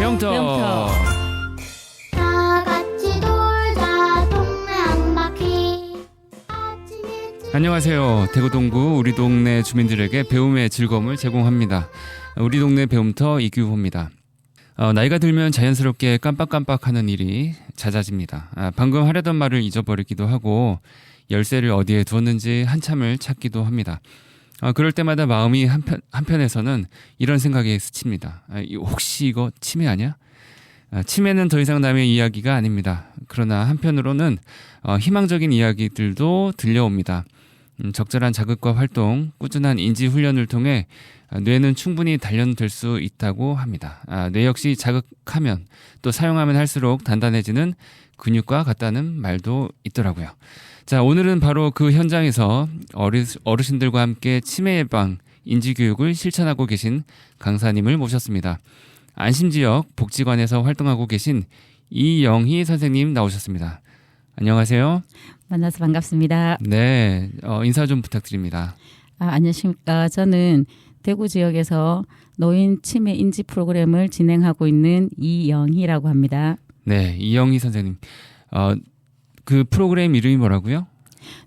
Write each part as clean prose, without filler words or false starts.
배움터. 다 같이 놀자 동네 한 바퀴. 안녕하세요. 대구 동구 우리 동네 주민들에게 배움의 즐거움을 제공합니다. 우리 동네 배움터 이규호입니다. 나이가 들면 자연스럽게 깜빡깜빡하는 일이 잦아집니다. 방금 하려던 말을 잊어버리기도 하고 열쇠를 어디에 두었는지 한참을 찾기도 합니다. 그럴 때마다 마음이 한편에서는 이런 생각이 스칩니다. 혹시 이거 치매 아니야? 치매는 더 이상 남의 이야기가 아닙니다. 그러나 한편으로는 희망적인 이야기들도 들려옵니다. 적절한 자극과 활동, 꾸준한 인지 훈련을 통해 뇌는 충분히 단련될 수 있다고 합니다. 뇌 역시 자극하면 또 사용하면 할수록 단단해지는 근육과 같다는 말도 있더라고요. 자, 오늘은 바로 그 현장에서 어르신들과 함께 치매 예방, 인지교육을 실천하고 계신 강사님을 모셨습니다. 안심지역 복지관에서 활동하고 계신 이영희 선생님 나오셨습니다. 안녕하세요. 만나서 반갑습니다. 네, 인사 좀 부탁드립니다. 안녕하십니까. 저는 대구 지역에서 노인 치매 인지 프로그램을 진행하고 있는 이영희라고 합니다. 네, 이영희 선생님. 그 프로그램 이름이 뭐라고요?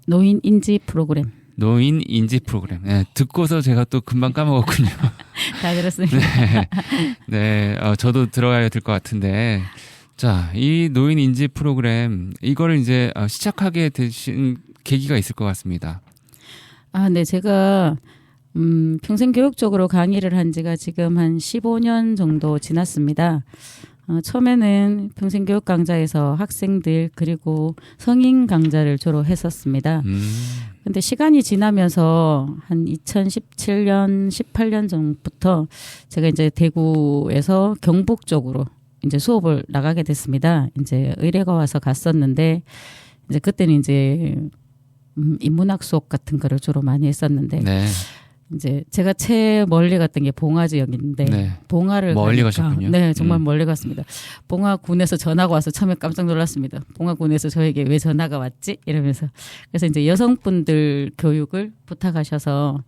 노인 인지 프로그램. 노인 인지 프로그램. 네, 듣고서 제가 또 금방 까먹었군요. 다 들었습니다. 네, 저도 들어가야 될 것 같은데. 자, 이 노인 인지 프로그램, 이거를 이제 시작하게 되신 계기가 있을 것 같습니다. 네, 제가 평생 교육적으로 강의를 한 지가 지금 한 15년 정도 지났습니다. 처음에는 평생 교육 강좌에서 학생들 그리고 성인 강좌를 주로 했었습니다. 근데 시간이 지나면서 한 2017년, 18년 전부터 제가 이제 대구에서 경북 쪽으로 이제 수업을 나가게 됐습니다. 이제 의뢰가 와서 갔었는데 이제 그때는 이제 인문학 수업 같은 거를 주로 많이 했었는데 네. 이제 제가 제일 멀리 갔던 게 봉화 지역인데 네. 봉화를 멀리 가니까, 가셨군요. 네, 정말 멀리 갔습니다. 봉화군에서 전화가 와서 처음에 깜짝 놀랐습니다. 봉화군에서 저에게 왜 전화가 왔지? 이러면서 그래서 이제 여성분들 교육을 부탁하셔서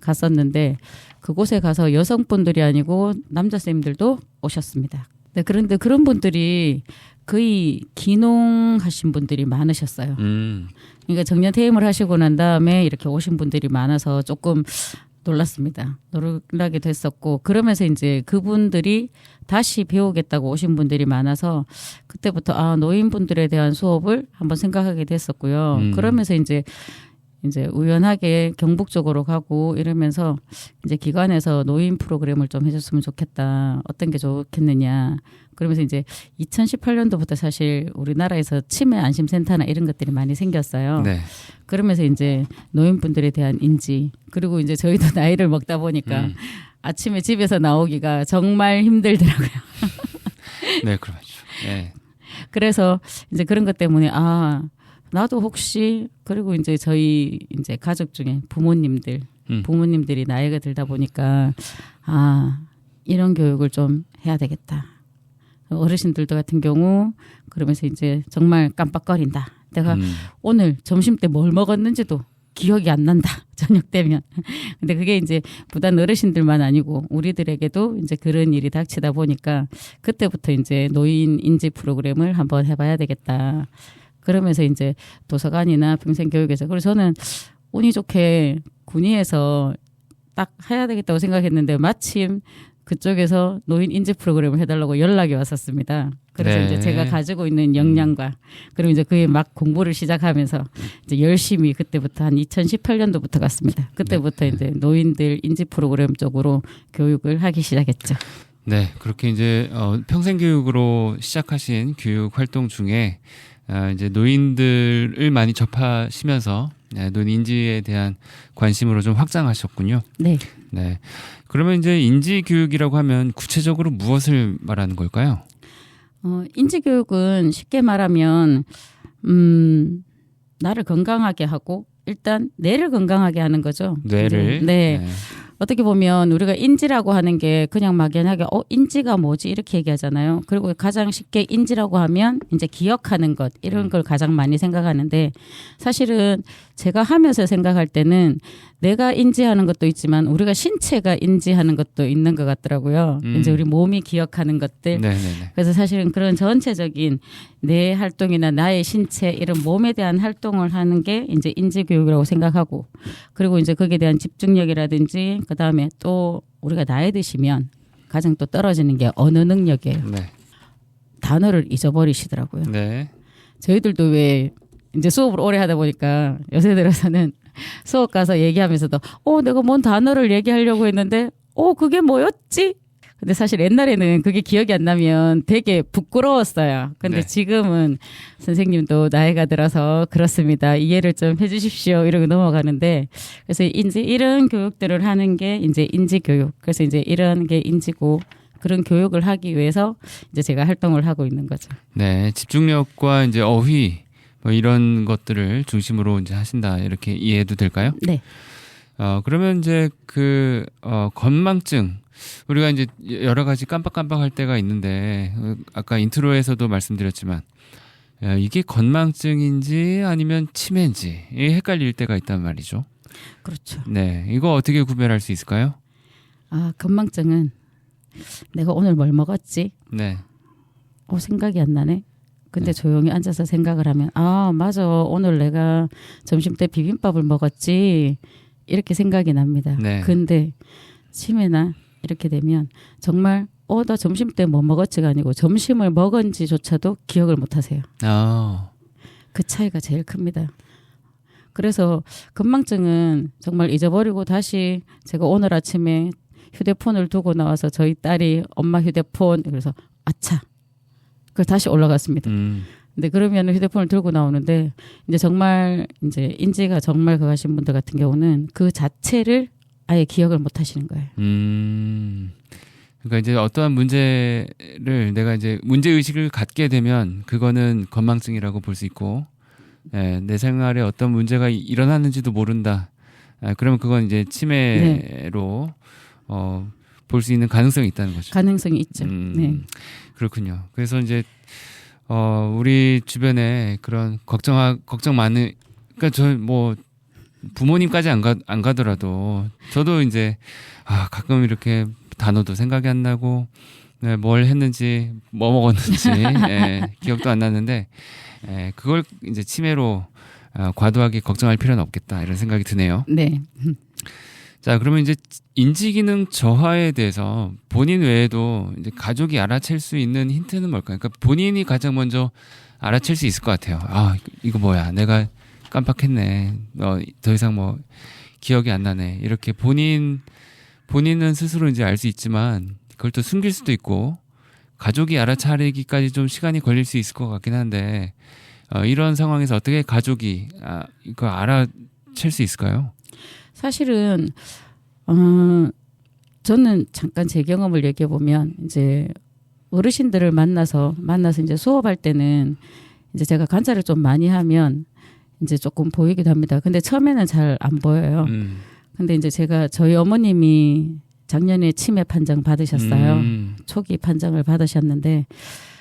갔었는데 그곳에 가서 여성분들이 아니고 남자 쌤들도 오셨습니다. 네, 그런데 그런 분들이 거의 기농하신 분들이 많으셨어요. 그러니까 정년 퇴임을 하시고 난 다음에 이렇게 오신 분들이 많아서 조금 놀랐습니다. 놀라게 됐었고 그러면서 이제 그분들이 다시 배우겠다고 오신 분들이 많아서 그때부터 노인분들에 대한 수업을 한번 생각하게 됐었고요. 그러면서 이제 우연하게 경북 쪽으로 가고 이러면서 이제 기관에서 노인 프로그램을 좀 해줬으면 좋겠다. 어떤 게 좋겠느냐. 그러면서 이제 2018년도부터 사실 우리나라에서 치매 안심센터나 이런 것들이 많이 생겼어요. 네. 그러면서 이제 노인분들에 대한 인지 그리고 이제 저희도 나이를 먹다 보니까 아침에 집에서 나오기가 정말 힘들더라고요. 네, 그렇죠. 네. 그래서 이제 그런 것 때문에 나도 혹시 그리고 이제 저희 이제 가족 중에 부모님들이 나이가 들다 보니까 이런 교육을 좀 해야 되겠다. 어르신들도 같은 경우 그러면서 이제 정말 깜빡거린다. 내가 오늘 점심 때 뭘 먹었는지도 기억이 안 난다. 저녁 되면. 근데 그게 이제 부단 어르신들만 아니고 우리들에게도 이제 그런 일이 닥치다 보니까 그때부터 이제 노인 인지 프로그램을 한번 해봐야 되겠다. 그러면서 이제 도서관이나 평생교육에서 그래서 저는 운이 좋게 군위에서 딱 해야 되겠다고 생각했는데 마침 그쪽에서 노인 인지 프로그램을 해달라고 연락이 왔었습니다. 그래서 네. 이제 제가 가지고 있는 역량과 그리고 이제 그게 막 공부를 시작하면서 이제 열심히 그때부터 한 2018년도부터 갔습니다. 그때부터 이제 노인들 인지 프로그램 쪽으로 교육을 하기 시작했죠. 네, 그렇게 이제 평생교육으로 시작하신 교육 활동 중에 이제 노인들을 많이 접하시면서 노인 인지에 대한 관심으로 좀 확장하셨군요. 네. 네. 그러면 이제 인지 교육이라고 하면 구체적으로 무엇을 말하는 걸까요? 인지 교육은 쉽게 말하면 나를 건강하게 하고 일단 뇌를 건강하게 하는 거죠. 뇌를. 네. 어떻게 보면 우리가 인지라고 하는 게 그냥 막연하게 인지가 뭐지 이렇게 얘기하잖아요. 그리고 가장 쉽게 인지라고 하면 이제 기억하는 것 이런 걸 가장 많이 생각하는데 사실은 제가 하면서 생각할 때는 내가 인지하는 것도 있지만 우리가 신체가 인지하는 것도 있는 것 같더라고요. 이제 우리 몸이 기억하는 것들. 네네네. 그래서 사실은 그런 전체적인 내 활동이나 나의 신체 이런 몸에 대한 활동을 하는 게 이제 인지 교육이라고 생각하고, 그리고 이제 거기에 대한 집중력이라든지 그 다음에 또 우리가 나이 드시면 가장 또 떨어지는 게 언어 능력이에요. 네. 단어를 잊어버리시더라고요. 네. 저희들도 왜 이제 수업을 오래 하다 보니까 요새 들어서는 수업 가서 얘기하면서도 내가 뭔 단어를 얘기하려고 했는데 그게 뭐였지? 근데 사실 옛날에는 그게 기억이 안 나면 되게 부끄러웠어요. 근데 네. 지금은 선생님도 나이가 들어서 그렇습니다. 이해를 좀 해주십시오. 이러고 넘어가는데, 그래서 이제 이런 교육들을 하는 게 이제 인지 교육. 그래서 이제 이런 게 인지고, 그런 교육을 하기 위해서 이제 제가 활동을 하고 있는 거죠. 네, 집중력과 이제 어휘 뭐 이런 것들을 중심으로 이제 하신다 이렇게 이해해도 될까요? 네. 그러면 이제 건망증 우리가 이제 여러 가지 깜빡깜빡할 때가 있는데 아까 인트로에서도 말씀드렸지만 이게 건망증인지 아니면 치매인지 헷갈릴 때가 있단 말이죠. 그렇죠. 네, 이거 어떻게 구별할 수 있을까요? 건망증은 내가 오늘 뭘 먹었지? 네. 생각이 안 나네. 근데 조용히 앉아서 생각을 하면 맞아. 오늘 내가 점심 때 비빔밥을 먹었지. 이렇게 생각이 납니다. 네. 근데 치매나 이렇게 되면 정말 나 점심 때 뭐 먹었지가 아니고 점심을 먹은지조차도 기억을 못 하세요. 그 차이가 제일 큽니다. 그래서 건망증은 정말 잊어버리고 다시 제가 오늘 아침에 휴대폰을 두고 나와서 저희 딸이 엄마 휴대폰 그래서 아차 그걸 다시 올라갔습니다. 근데 그러면 휴대폰을 들고 나오는데 이제 정말 이제 인지가 정말 그하신 분들 같은 경우는 그 자체를 아예 기억을 못 하시는 거예요. 그러니까 이제 어떠한 문제를 내가 이제 문제 의식을 갖게 되면 그거는 건망증이라고 볼 수 있고, 내 생활에 어떤 문제가 일어났는지도 모른다. 그러면 그건 이제 치매로 볼 수 있는 가능성이 있다는 거죠. 가능성이 있죠. 네. 그렇군요. 그래서 이제 우리 주변에 그런 걱정 많은, 그러니까 저 뭐 부모님까지 안 가더라도 저도 이제 가끔 이렇게 단어도 생각이 안 나고 뭘 했는지 뭐 먹었는지 기억도 안 나는데 그걸 이제 치매로 과도하게 걱정할 필요는 없겠다 이런 생각이 드네요. 네. 자, 그러면 이제 인지기능 저하에 대해서 본인 외에도 이제 가족이 알아챌 수 있는 힌트는 뭘까요? 그러니까 본인이 가장 먼저 알아챌 수 있을 것 같아요. 이거 뭐야? 내가 깜빡했네. 더 이상 뭐 기억이 안 나네. 이렇게 본인은 스스로 이제 알 수 있지만 그걸 또 숨길 수도 있고 가족이 알아차리기까지 좀 시간이 걸릴 수 있을 것 같긴 한데 이런 상황에서 어떻게 가족이 이거 알아챌 수 있을까요? 사실은 저는 잠깐 제 경험을 얘기해 보면 이제 어르신들을 만나서 이제 수업할 때는 이제 제가 관찰을 좀 많이 하면 이제 조금 보이기도 합니다. 근데 처음에는 잘 안 보여요. 근데 이제 저희 어머님이 작년에 치매 판정 받으셨어요. 초기 판정을 받으셨는데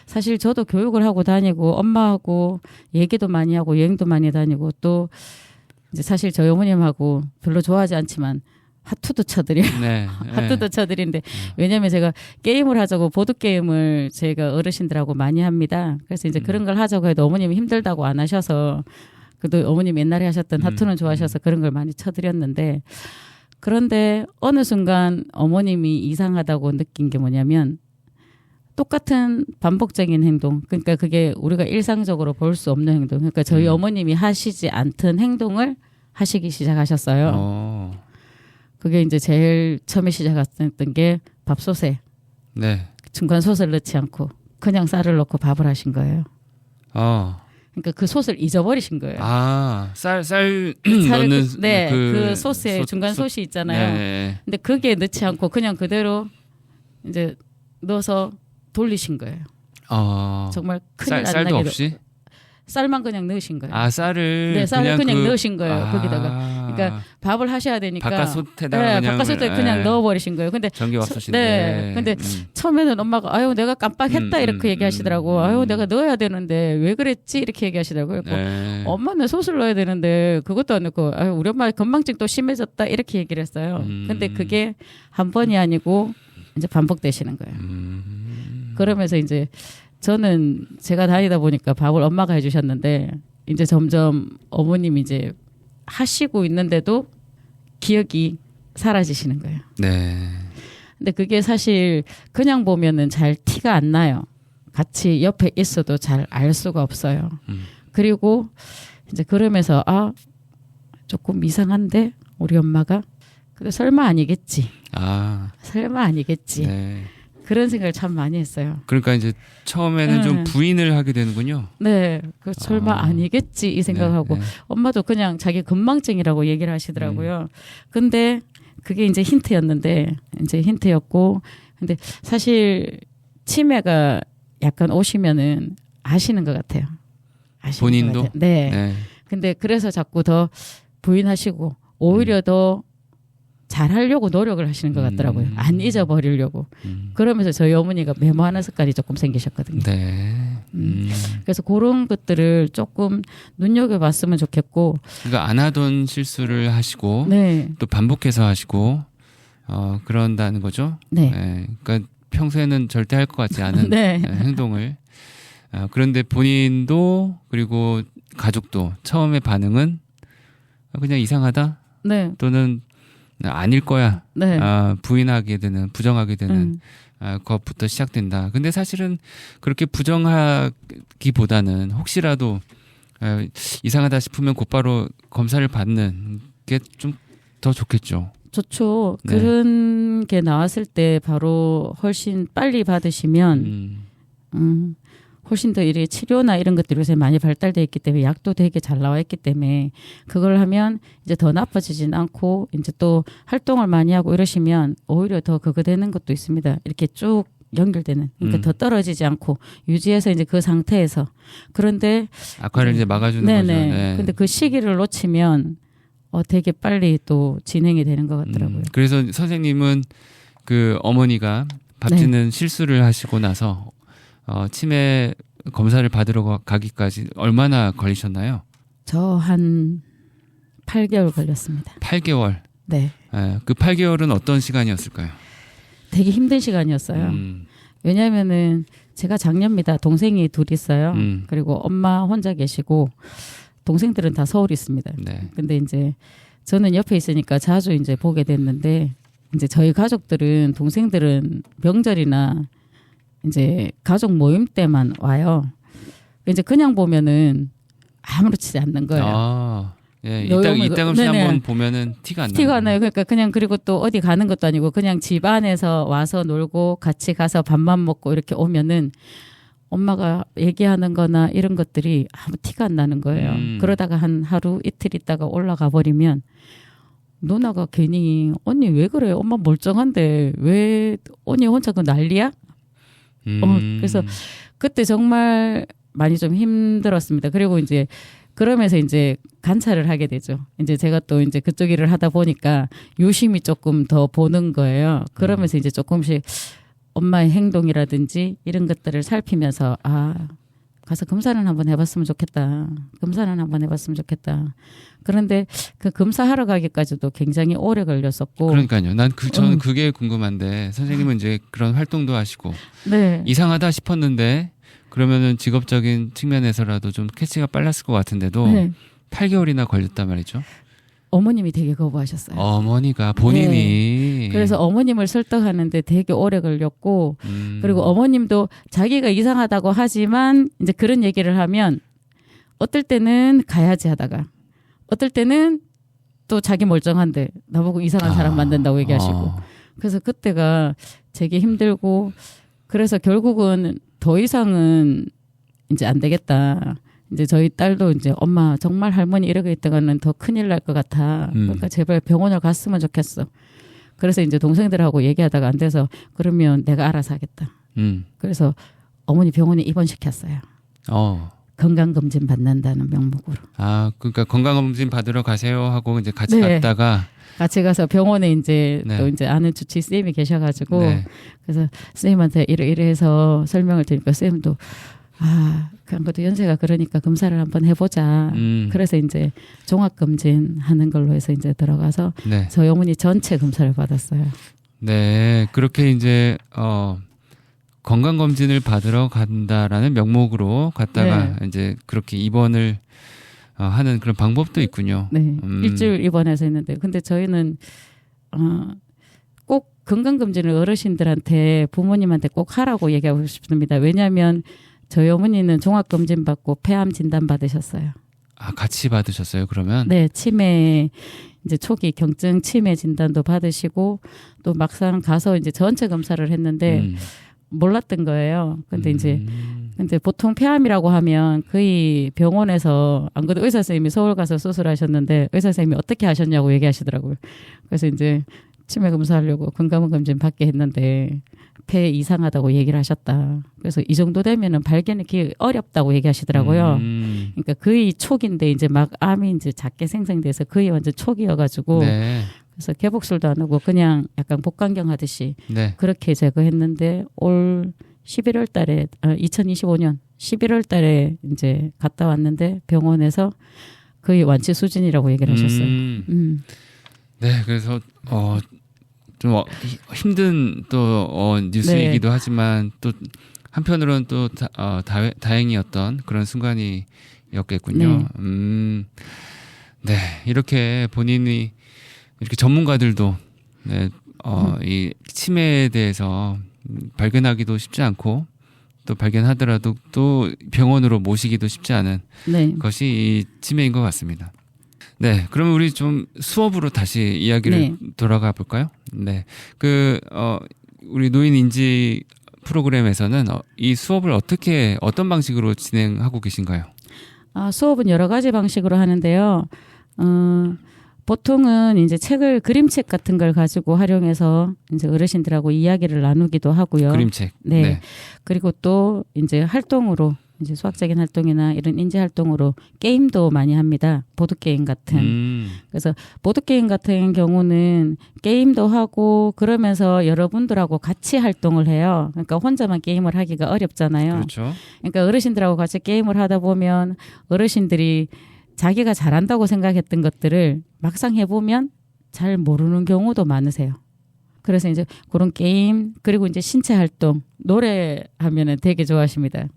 사실 저도 교육을 하고 다니고 엄마하고 얘기도 많이 하고 여행도 많이 다니고 또 이제 사실 저희 어머님하고 별로 좋아하지 않지만 하투도 쳐드려요. 네. 하투도 쳐드리는데 왜냐하면 제가 게임을 하자고 보드게임을 제가 어르신들하고 많이 합니다. 그래서 이제 그런 걸 하자고 해도 어머님이 힘들다고 안 하셔서 그래도 어머님 옛날에 하셨던 하투는 좋아하셔서 그런 걸 많이 쳐드렸는데 그런데 어느 순간 어머님이 이상하다고 느낀 게 뭐냐면 똑같은 반복적인 행동, 그러니까 그게 우리가 일상적으로 볼 수 없는 행동, 그러니까 저희 어머님이 하시지 않던 행동을 하시기 시작하셨어요. 그게 이제 제일 처음에 시작했던 게 밥솥에 중간 솥을 넣지 않고 그냥 쌀을 넣고 밥을 하신 거예요. 그러니까 그 솥을 잊어버리신 거예요. 쌀 넣는 그 솥에 중간 솥이 있잖아요. 네. 근데 그게 넣지 않고 그냥 그대로 이제 넣어서 돌리신 거예요. 정말 큰일 안 쌀도 나게 없이? 쌀만 그냥 넣으신 거예요. 아, 쌀을 네, 쌀을 그냥 그- 넣으신 거예요. 거기다가. 그러니까 밥을 하셔야 되니까 바깥솥에다가 네, 그냥 바깥솥에 그냥 넣어버리신 거예요. 근데 전기밥솥인데. 네, 근데 처음에는 엄마가 아유 내가 깜빡했다 이렇게 얘기하시더라고. 아유 내가 넣어야 되는데 왜 그랬지 이렇게 얘기하시더라고요. 네. 엄마는 솥을 넣어야 되는데 그것도 안 넣고 아유 우리 엄마 건망증 또 심해졌다 이렇게 얘기를 했어요. 근데 그게 한 번이 아니고 이제 반복되시는 거예요. 그러면서 이제 저는 제가 다니다 보니까 밥을 엄마가 해주셨는데 이제 점점 어머님이 이제 하시고 있는데도 기억이 사라지시는 거예요. 네. 근데 그게 사실 그냥 보면은 잘 티가 안 나요. 같이 옆에 있어도 잘 알 수가 없어요. 그리고 이제 그러면서 아 조금 이상한데 우리 엄마가 근데 설마 아니겠지. 아, 설마 아니겠지. 네. 그런 생각을 참 많이 했어요. 그러니까 이제 처음에는 네. 좀 부인을 하게 되는군요. 네, 그 설마 아. 아니겠지 이 생각하고 네, 네. 엄마도 그냥 자기 건망증이라고 얘기를 하시더라고요. 근데 그게 이제 힌트였는데 이제 힌트였고 근데 사실 치매가 약간 오시면은 아시는 것 같아요. 아시는 본인도? 것 같아요. 네. 네. 근데 그래서 자꾸 더 부인하시고 오히려 더 잘하려고 노력을 하시는 것 같더라고요. 안 잊어버리려고. 그러면서 저희 어머니가 메모하는 습관이 조금 생기셨거든요. 네. 그래서 그런 것들을 조금 눈여겨봤으면 좋겠고. 그러니까 안 하던 실수를 하시고 네. 또 반복해서 하시고 그런다는 거죠. 네. 그러니까 평소에는 절대 할 것 같지 않은 네. 행동을 그런데 본인도 그리고 가족도 처음에 반응은 그냥 이상하다 네. 또는 아닐 거야 네. 부인하게 되는 부정하게 되는 것부터 시작된다. 근데 사실은 그렇게 부정하기보다는 혹시라도 이상하다 싶으면 곧바로 검사를 받는 게 좀 더 좋겠죠. 좋죠. 네. 그런 게 나왔을 때 바로 훨씬 빨리 받으시면 훨씬 더 이렇게 치료나 이런 것들이 요새 많이 발달돼 있기 때문에 약도 되게 잘 나와 있기 때문에 그걸 하면 이제 더 나빠지진 않고 이제 또 활동을 많이 하고 이러시면 오히려 더 그거 되는 것도 있습니다. 이렇게 쭉 연결되는 그러니까 더 떨어지지 않고 유지해서 이제 그 상태에서 그런데 악화를 이제 막아주는 네네. 거죠. 네. 근데 그 시기를 놓치면 되게 빨리 또 진행이 되는 것 같더라고요. 그래서 선생님은 그 어머니가 밥 네. 짓는 실수를 하시고 나서 치매 검사를 받으러 가기까지 얼마나 걸리셨나요? 저 한 8개월 걸렸습니다. 8개월. 네. 그 8개월은 어떤 시간이었을까요? 되게 힘든 시간이었어요. 왜냐하면은 제가 장녀입니다. 동생이 둘 있어요. 그리고 엄마 혼자 계시고 동생들은 다 서울에 있습니다. 네. 근데 이제 저는 옆에 있으니까 자주 이제 보게 됐는데 이제 저희 가족들은 동생들은 명절이나 이제 가족 모임 때만 와요. 이제 그냥 보면은 아무렇지 않는 거예요. 예, 요염을 이따금씩 네네. 한번 보면은 티가 안 나요. 티가 안 나요. 그러니까 그냥 그리고 또 어디 가는 것도 아니고 그냥 집 안에서 와서 놀고 같이 가서 밥만 먹고 이렇게 오면은 엄마가 얘기하는 거나 이런 것들이 아무 티가 안 나는 거예요. 그러다가 한 하루 이틀 있다가 올라가 버리면 누나가 괜히 언니 왜 그래? 엄마 멀쩡한데 왜 언니 혼자 그 난리야? 그래서 그때 정말 많이 좀 힘들었습니다. 그리고 이제 그러면서 이제 관찰을 하게 되죠. 이제 제가 또 이제 그쪽 일을 하다 보니까 유심히 조금 더 보는 거예요. 그러면서 이제 조금씩 엄마의 행동이라든지 이런 것들을 살피면서 가서 검사는 한번 해봤으면 좋겠다. 검사는 한번 해봤으면 좋겠다. 그런데 그 검사하러 가기까지도 굉장히 오래 걸렸었고. 그러니까요. 저는 그게 궁금한데 선생님은 이제 그런 활동도 하시고 네. 이상하다 싶었는데 그러면은 직업적인 측면에서라도 좀 캐치가 빨랐을 것 같은데도 네. 8개월이나 걸렸단 말이죠. 어머님이 되게 거부하셨어요. 어머니가 본인이 그래서 어머님을 설득하는데 되게 오래 걸렸고 그리고 어머님도 자기가 이상하다고 하지만 이제 그런 얘기를 하면 어떨 때는 가야지 하다가 어떨 때는 또 자기 멀쩡한데 나보고 이상한 사람 만든다고 얘기하시고 그래서 그때가 되게 힘들고 그래서 결국은 더 이상은 이제 안 되겠다. 이제 저희 딸도 이제 엄마 정말 할머니 이러고 있다가는 더 큰일 날 것 같아. 그러니까 제발 병원을 갔으면 좋겠어. 그래서 이제 동생들하고 얘기하다가 안 돼서 그러면 내가 알아서 하겠다. 그래서 어머니 병원에 입원시켰어요. 건강검진 받는다는 명목으로. 아, 그러니까 건강검진 받으러 가세요 하고 이제 같이 네. 갔다가 같이 가서 병원에 이제 네. 또 이제 아는 주치 쌤이 계셔가지고 네. 그래서 쌤한테 이래 해서 설명을 드리니까 쌤도 그냥 것도 연세가 그러니까 검사를 한번 해보자. 그래서 이제 종합검진 하는 걸로 해서 이제 들어가서 네. 저희 어머니 전체 검사를 받았어요. 네. 그렇게 이제 건강검진을 받으러 간다라는 명목으로 갔다가 이제 그렇게 입원을 하는 그런 방법도 있군요. 네. 일주일 입원해서 했는데 근데 저희는 꼭 건강검진을 어르신들한테 부모님한테 꼭 하라고 얘기하고 싶습니다. 왜냐하면 저희 어머니는 종합검진 받고 폐암 진단 받으셨어요. 아, 같이 받으셨어요, 그러면? 네, 치매 이제 초기 경증 치매 진단도 받으시고 또 막상 가서 이제 전체 검사를 했는데 몰랐던 거예요. 근데 이제 근데 보통 폐암이라고 하면 거의 병원에서 안 그래도 의사 선생님이 서울 가서 수술하셨는데 의사 선생님이 어떻게 하셨냐고 얘기하시더라고요. 그래서 이제 치매 검사하려고 건강검진 받게 했는데 폐 이상하다고 얘기를 하셨다. 그래서 이 정도 되면은 발견이 어렵다고 얘기하시더라고요. 그러니까 거의 초기인데 이제 막 암이 이제 작게 생성돼서 거의 완전 초기여가지고 네. 그래서 개복술도 안 하고 그냥 약간 복강경 하듯이 네. 그렇게 제거했는데 올 11월 달에 2025년 11월 달에 이제 갔다 왔는데 병원에서 거의 완치 수준이라고 얘기를 하셨어요. 네, 그래서 좀 힘든 또 뉴스이기도 하지만 또 한편으로는 또 다행이었던 그런 순간이었겠군요. 네, 이렇게 본인이 이렇게 전문가들도 네, 이 치매에 대해서 발견하기도 쉽지 않고 또 발견하더라도 또 병원으로 모시기도 쉽지 않은 것이 이 치매인 것 같습니다. 네, 그러면 우리 좀 수업으로 다시 이야기를 돌아가 볼까요? 네, 우리 노인 인지 프로그램에서는 이 수업을 어떤 방식으로 진행하고 계신가요? 수업은 여러 가지 방식으로 하는데요. 보통은 이제 그림책 같은 걸 가지고 활용해서 이제 어르신들하고 이야기를 나누기도 하고요. 그림책. 네. 그리고 또 이제 활동으로 이제 수학적인 활동이나 이런 인지 활동으로 게임도 많이 합니다. 보드 게임 같은. 그래서 보드 게임 같은 경우는 게임도 하고 그러면서 여러분들하고 같이 활동을 해요. 그러니까 혼자만 게임을 하기가 어렵잖아요. 그렇죠. 그러니까 어르신들하고 같이 게임을 하다 보면 어르신들이 자기가 잘한다고 생각했던 것들을 막상 해보면 잘 모르는 경우도 많으세요. 그래서 이제 그런 게임 그리고 이제 신체 활동 노래하면은 되게 좋아하십니다.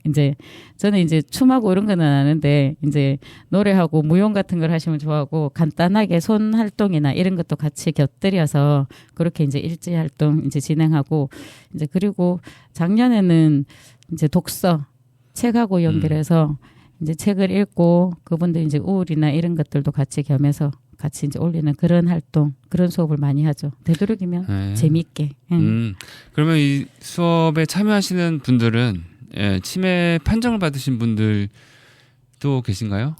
이제 저는 이제 춤하고 이런 거는 안 하는데 이제 노래하고 무용 같은 걸 하시면 좋아하고 간단하게 손 활동이나 이런 것도 같이 곁들여서 그렇게 이제 일지 활동 이제 진행하고 이제 그리고 작년에는 이제 독서 책하고 연결해서 이제 책을 읽고 그분들 이제 우울이나 이런 것들도 같이 겸해서 같이 이제 올리는 그런 활동, 그런 수업을 많이 하죠. 되도록이면 재미있게. 그러면 이 수업에 참여하시는 분들은 치매 판정을 받으신 분들도 계신가요?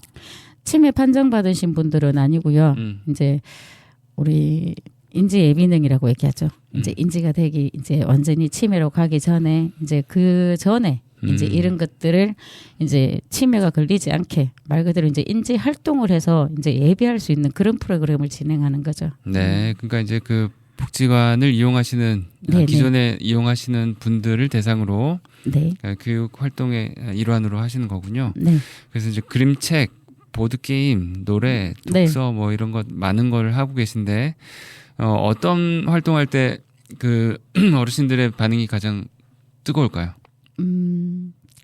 치매 판정 받으신 분들은 아니고요. 이제 우리 인지 예비능이라고 얘기하죠. 이제 인지가 되기 이제 완전히 치매로 가기 전에 이제 그 전에 이제 이런 것들을 이제 치매가 걸리지 않게 말 그대로 이제 인지 활동을 해서 이제 예비할 수 있는 그런 프로그램을 진행하는 거죠. 네, 그러니까 이제 그 복지관을 이용하시는 기존에 이용하시는 분들을 대상으로 교육 활동의 일환으로 하시는 거군요. 네. 그래서 이제 그림책, 보드 게임, 노래, 독서 뭐 이런 것 많은 걸 하고 계신데 어떤 활동할 때 그 어르신들의 반응이 가장 뜨거울까요?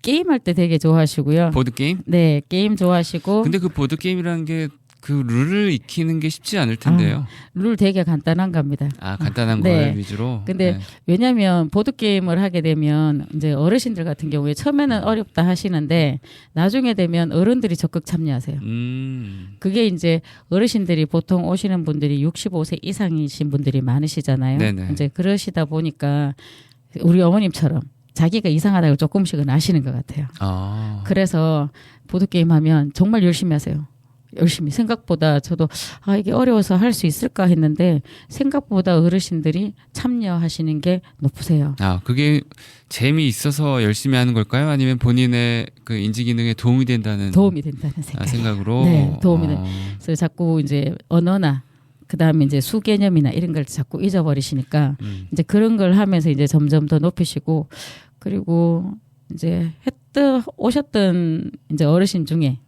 게임할 때 되게 좋아하시고요. 보드 게임? 네, 게임 좋아하시고. 근데 그 보드 게임이라는 게 그 룰을 익히는 게 쉽지 않을 텐데요. 룰 되게 간단한 겁니다. 간단한 걸 위주로. 근데 왜냐하면 보드 게임을 하게 되면 이제 어르신들 같은 경우에 처음에는 어렵다 하시는데 나중에 되면 어른들이 적극 참여하세요. 그게 이제 어르신들이 보통 오시는 분들이 65세 이상이신 분들이 많으시잖아요. 네네. 이제 그러시다 보니까 우리 어머님처럼 자기가 이상하다고 조금씩은 아시는 것 같아요. 그래서 보드 게임 하면 정말 열심히 하세요. 열심히 생각보다 저도 이게 어려워서 할 수 있을까 했는데 생각보다 어르신들이 참여하시는 게 높으세요. 그게 재미있어서 열심히 하는 걸까요? 아니면 본인의 그 인지 기능에 도움이 된다는 도움이 된다는 생각으로? 네, 도움이 된. 그래서 자꾸 이제 언어나 그다음에 이제 수 개념이나 이런 걸 자꾸 잊어버리시니까 이제 그런 걸 하면서 이제 점점 더 높이시고 그리고 이제 오셨던 이제 어르신 중에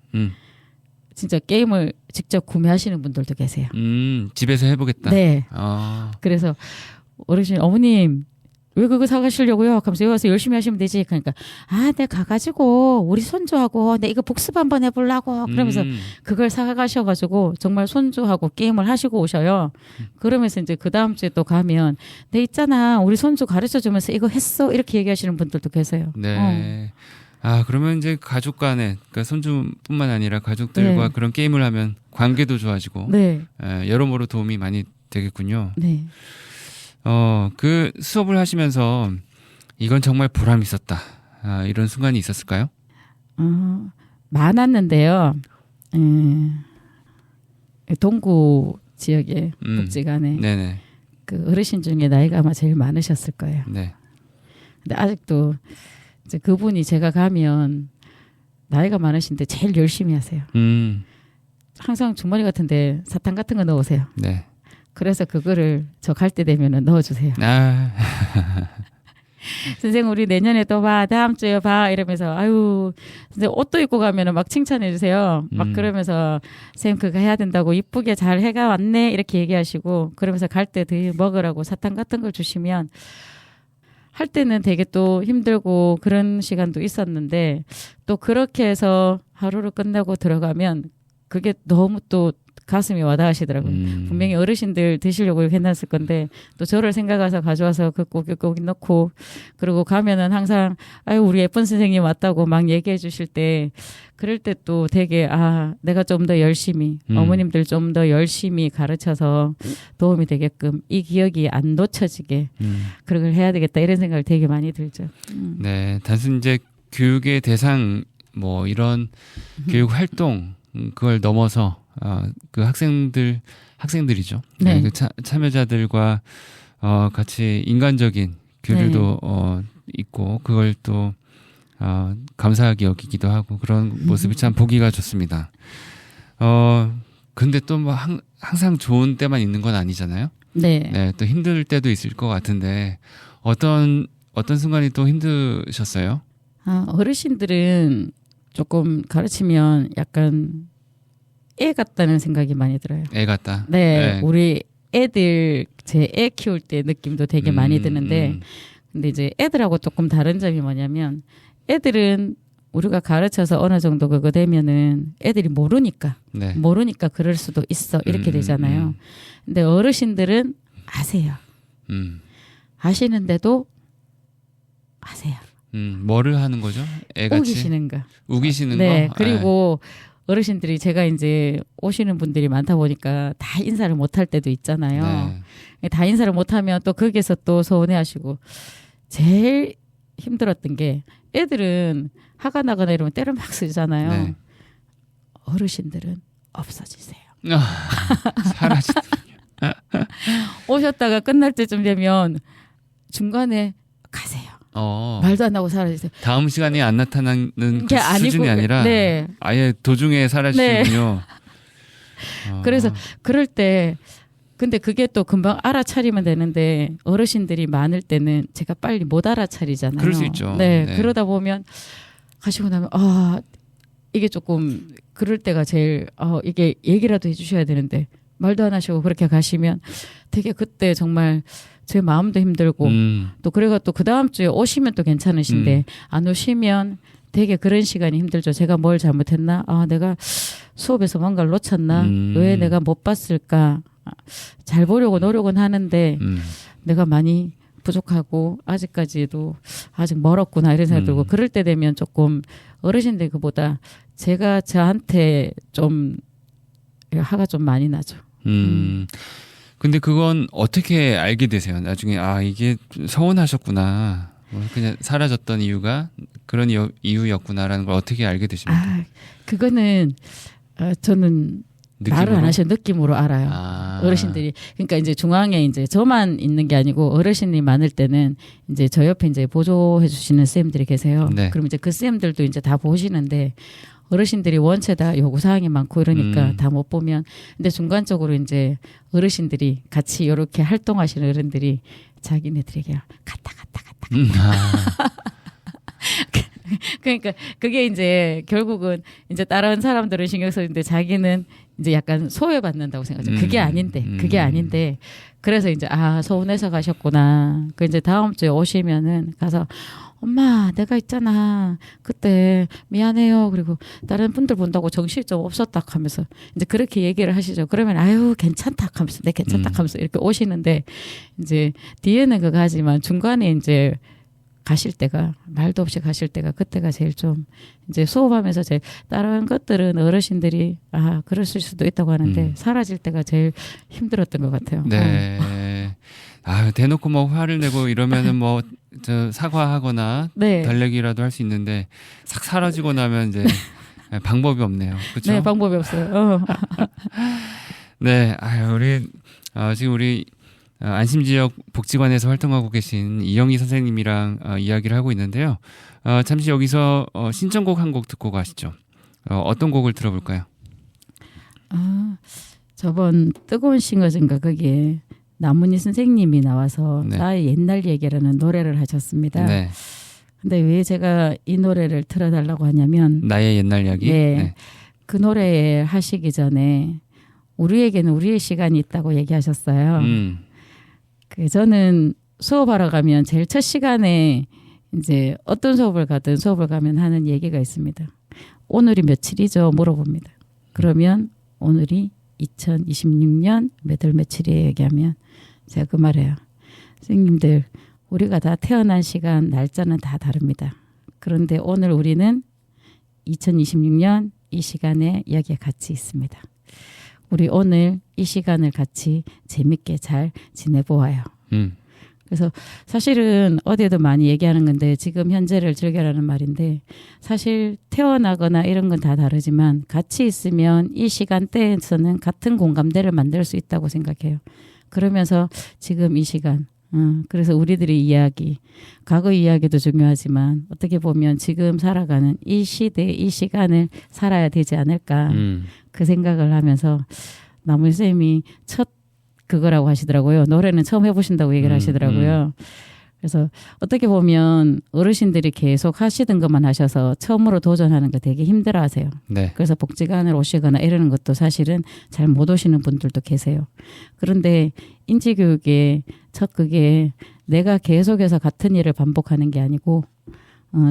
진짜 게임을 직접 구매하시는 분들도 계세요. 집에서 해보겠다. 네. 그래서 어르신 어머님 왜 그거 사가시려고요? 하면서 여기 와서 열심히 하시면 되지. 그러니까 내가 가가지고 우리 손주하고 내 이거 복습 한번 해보려고 그러면서 그걸 사가셔가지고 정말 손주하고 게임을 하시고 오셔요. 그러면서 이제 그 다음 주에 또 가면 내 있잖아 우리 손주 가르쳐주면서 이거 했어 이렇게 얘기하시는 분들도 계세요. 네. 그러면 이제 가족 간에, 그러니까 손주뿐만 아니라 가족들과 네. 그런 게임을 하면 관계도 좋아지고, 네. 여러모로 도움이 많이 되겠군요. 네. 그 수업을 하시면서 이건 정말 보람 있었다. 이런 순간이 있었을까요? 많았는데요. 동구 지역의 복지관에 네네. 그 어르신 중에 나이가 아마 제일 많으셨을 거예요. 네. 근데 아직도 이제 그분이 제가 가면 나이가 많으신데 제일 열심히 하세요. 항상 주머니 같은데 사탕 같은 거 넣으세요. 네. 그래서 그거를 저 갈 때 되면은 넣어주세요. 선생님 우리 내년에 또 봐, 다음 주에 봐 이러면서 아유, 근데 옷도 입고 가면은 막 칭찬해 주세요. 막 그러면서 선생님 그거 해야 된다고 이쁘게 잘 해가 왔네 이렇게 얘기하시고 그러면서 갈 때 더 먹으라고 사탕 같은 걸 주시면 할 때는 되게 또 힘들고 그런 시간도 있었는데 또 그렇게 해서 하루를 끝내고 들어가면 그게 너무 또 가슴이 와닿으시더라고요. 분명히 어르신들 드시려고 해놨을 건데 또 저를 생각해서 가져와서 그 고기 넣고 그러고 가면은 항상 아유 우리 예쁜 선생님 왔다고 막 얘기해 주실 때 그럴 때 또 되게 내가 좀 더 열심히 어머님들 좀 더 열심히 가르쳐서 도움이 되게끔 이 기억이 안 놓쳐지게 그런 걸 해야 되겠다 이런 생각을 되게 많이 들죠. 네, 단순 이제 교육의 대상 뭐 이런 교육 활동 그걸 넘어서 그 학생들이죠. 네. 그 참여자들과 같이 인간적인 교류도 있고 그걸 또 감사하게 여기기도 하고 그런 모습이 참 보기가 좋습니다. 근데 또 뭐 항상 좋은 때만 있는 건 아니잖아요. 네. 네, 또 힘들 때도 있을 것 같은데 어떤 순간이 또 힘드셨어요? 어르신들은 조금 가르치면 약간 애 같다는 생각이 많이 들어요. 애 같다. 네, 우리 애들 제 애 키울 때 느낌도 되게 많이 드는데, 근데 이제 애들하고 조금 다른 점이 뭐냐면, 애들은 우리가 가르쳐서 어느 정도 그거 되면은 애들이 모르니까 그럴 수도 있어 이렇게 되잖아요. 근데 어르신들은 아세요. 아시는데도 아세요. 뭐를 하는 거죠? 애같이 우기시는 거. 우기시는 네, 거. 그리고 어르신들이 제가 이제 오시는 분들이 많다 보니까 다 인사를 못할 때도 있잖아요. 네. 다 인사를 못하면 또 거기서 또 서운해하시고 제일 힘들었던 게 애들은 화가 나거나 이러면 때를 막 쓰잖아요. 네. 어르신들은 없어지세요. 사라지. 오셨다가 끝날 때쯤 되면 중간에 가세요. 말도 안 하고 사라지세요. 다음 시간에 안 나타나는 그 수준이 아니라 네. 아예 도중에 사라지시군요. 그래서 그럴 때 근데 그게 또 금방 알아차리면 되는데 어르신들이 많을 때는 제가 빨리 못 알아차리잖아요. 그럴 수 있죠. 네. 그러다 보면 가시고 나면 이게 조금 그럴 때가 제일 이게 얘기라도 해주셔야 되는데 말도 안 하시고 그렇게 가시면 되게 그때 정말 제 마음도 힘들고 또 그래가 또 그 다음 주에 오시면 또 괜찮으신데 안 오시면 되게 그런 시간이 힘들죠. 제가 뭘 잘못했나? 내가 수업에서 뭔가를 놓쳤나? 왜 내가 못 봤을까? 잘 보려고 노력은 하는데 내가 많이 부족하고 아직까지도 아직 멀었구나 이런 생각이 들고 그럴 때 되면 조금 어르신들 그보다 제가 저한테 좀 화가 좀 많이 나죠. 근데 그건 어떻게 알게 되세요? 나중에 이게 서운하셨구나. 그냥 사라졌던 이유가 그런 이유였구나라는 걸 어떻게 알게 되십니까? 그거는 저는 말을 안 하셔 느낌으로 알아요. 어르신들이. 그러니까 이제 중앙에 이제 저만 있는 게 아니고 어르신이 많을 때는 이제 저 옆에 이제 보조해 주시는 쌤들이 계세요. 네. 그럼 이제 그 쌤들도 이제 다 보시는데 어르신들이 원체 다 요구사항이 많고 이러니까 다 못 보면. 근데 중간적으로 이제 어르신들이 같이 이렇게 활동하시는 어른들이 자기네들에게 갔다. 그러니까 그게 이제 결국은 이제 다른 사람들은 신경 쓰는데 자기는 이제 약간 소외받는다고 생각하죠. 그게 아닌데 그래서 이제 서운해서 가셨구나. 그 이제 다음 주에 오시면은 가서 엄마 내가 있잖아 그때 미안해요. 그리고 다른 분들 본다고 정신이 좀 없었다 하면서 이제 그렇게 얘기를 하시죠. 그러면 아유 괜찮다 하면서 내 괜찮다 하면서 이렇게 오시는데 이제 뒤에는 그거 하지만 중간에 이제 가실 때가 말도 없이 가실 때가 그때가 제일 좀 이제 수업하면서 제일 다른 것들은 어르신들이 그랬을 수도 있다고 하는데 사라질 때가 제일 힘들었던 것 같아요. 네. 대놓고 뭐 화를 내고 이러면은 뭐 저 사과하거나 네. 달래기라도 할 수 있는데 싹 사라지고 나면 이제 방법이 없네요. 그렇죠? 네, 방법이 없어요. 네, 지금 우리 안심지역 복지관에서 활동하고 계신 이영희 선생님이랑 이야기를 하고 있는데요. 잠시 여기서 신청곡 한 곡 듣고 가시죠. 어떤 곡을 들어볼까요? 저번 뜨거운 싱어즈인가 거기에 남은희 선생님이 나와서 네. 나의 옛날 얘기라는 노래를 하셨습니다. 네. 근데 왜 제가 이 노래를 틀어달라고 하냐면 나의 옛날 이야기. 네. 그 노래 하시기 전에 우리에게는 우리의 시간이 있다고 얘기하셨어요. 저는 수업하러 가면 제일 첫 시간에 이제 어떤 수업을 가면 하는 얘기가 있습니다. 오늘이 며칠이죠? 물어봅니다. 그러면 오늘이 2026년 몇 월 며칠이에요? 얘기하면 제가 그 말해요. 선생님들 우리가 다 태어난 시간 날짜는 다 다릅니다. 그런데 오늘 우리는 2026년 이 시간에 여기에 같이 있습니다. 우리 오늘 이 시간을 같이 재밌게 잘 지내보아요. 그래서 사실은 어디에도 많이 얘기하는 건데 지금 현재를 즐겨라는 말인데 사실 태어나거나 이런 건 다 다르지만 같이 있으면 이 시간대에서는 같은 공감대를 만들 수 있다고 생각해요. 그러면서 지금 이 시간 그래서 우리들의 이야기, 과거 이야기도 중요하지만 어떻게 보면 지금 살아가는 이 시대, 이 시간을 살아야 되지 않을까 그 생각을 하면서 남은 쌤이 첫 그거라고 하시더라고요. 노래는 처음 해보신다고 얘기를 하시더라고요. 그래서 어떻게 보면 어르신들이 계속 하시던 것만 하셔서 처음으로 도전하는 거 되게 힘들어하세요. 네. 그래서 복지관을 오시거나 이러는 것도 사실은 잘 못 오시는 분들도 계세요. 그런데 인지교육의 첫 그게 내가 계속해서 같은 일을 반복하는 게 아니고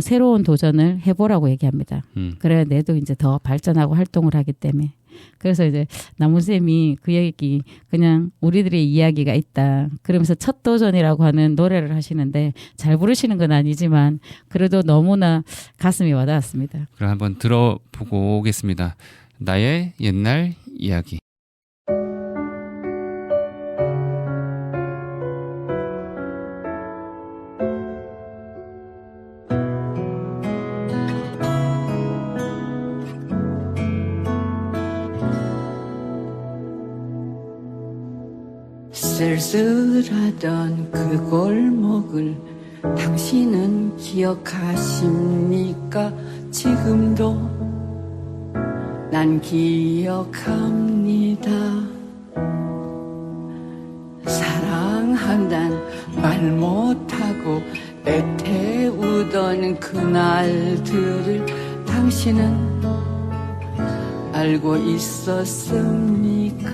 새로운 도전을 해보라고 얘기합니다. 그래야 내도 이제 더 발전하고 활동을 하기 때문에. 그래서 이제 남훈쌤이 그 얘기 그냥 우리들의 이야기가 있다. 그러면서 첫 도전이라고 하는 노래를 하시는데 잘 부르시는 건 아니지만 그래도 너무나 가슴이 와닿았습니다. 그럼 한번 들어보고 오겠습니다. 나의 옛날 이야기. 쓸쓸하던 그 골목을 당신은 기억하십니까? 지금도 난 기억합니다. 사랑한단 말 못하고 애태우던 그날들을 당신은 알고 있었습니까?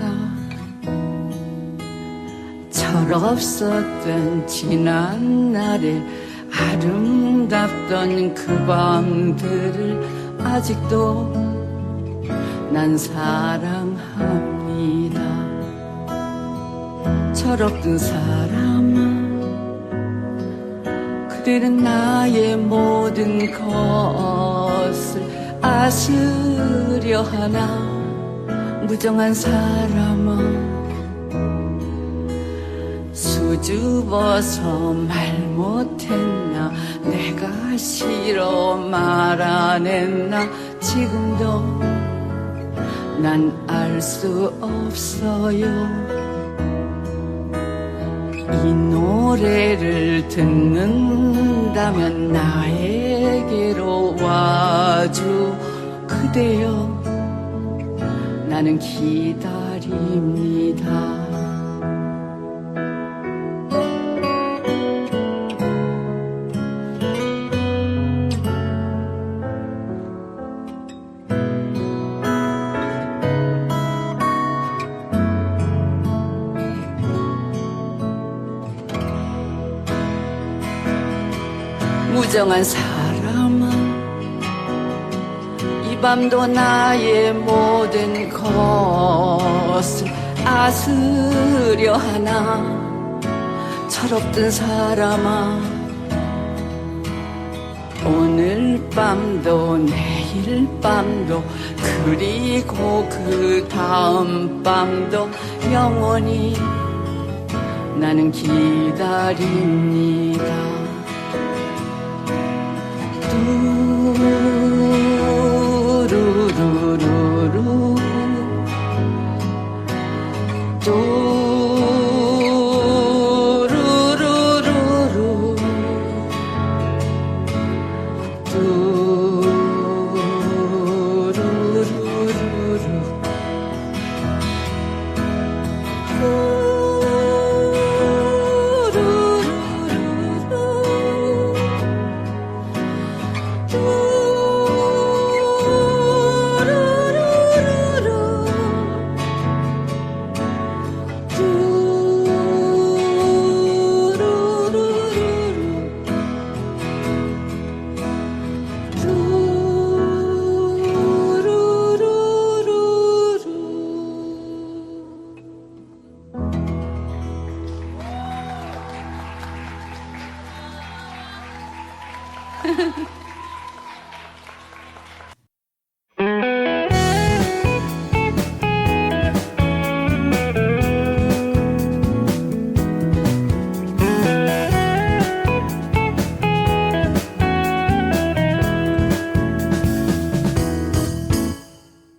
철없었던 지난 날의 아름답던 그 밤들을 아직도 난 사랑합니다. 철없던 사람아, 그대는 나의 모든 것을 아스려 하나. 무정한 사람아, 수줍어서 말 못했나. 내가 싫어 말 안 했나. 지금도 난 알 수 없어요. 이 노래를 듣는다면 나에게로 와주 그대여. 나는 기다립니다. 무정한 사람아, 이 밤도 나의 모든 것을 아스려 하나. 철없던 사람아, 오늘 밤도 내일 밤도 그리고 그 다음 밤도 영원히 나는 기다립니다. 두루루루루 두루루루루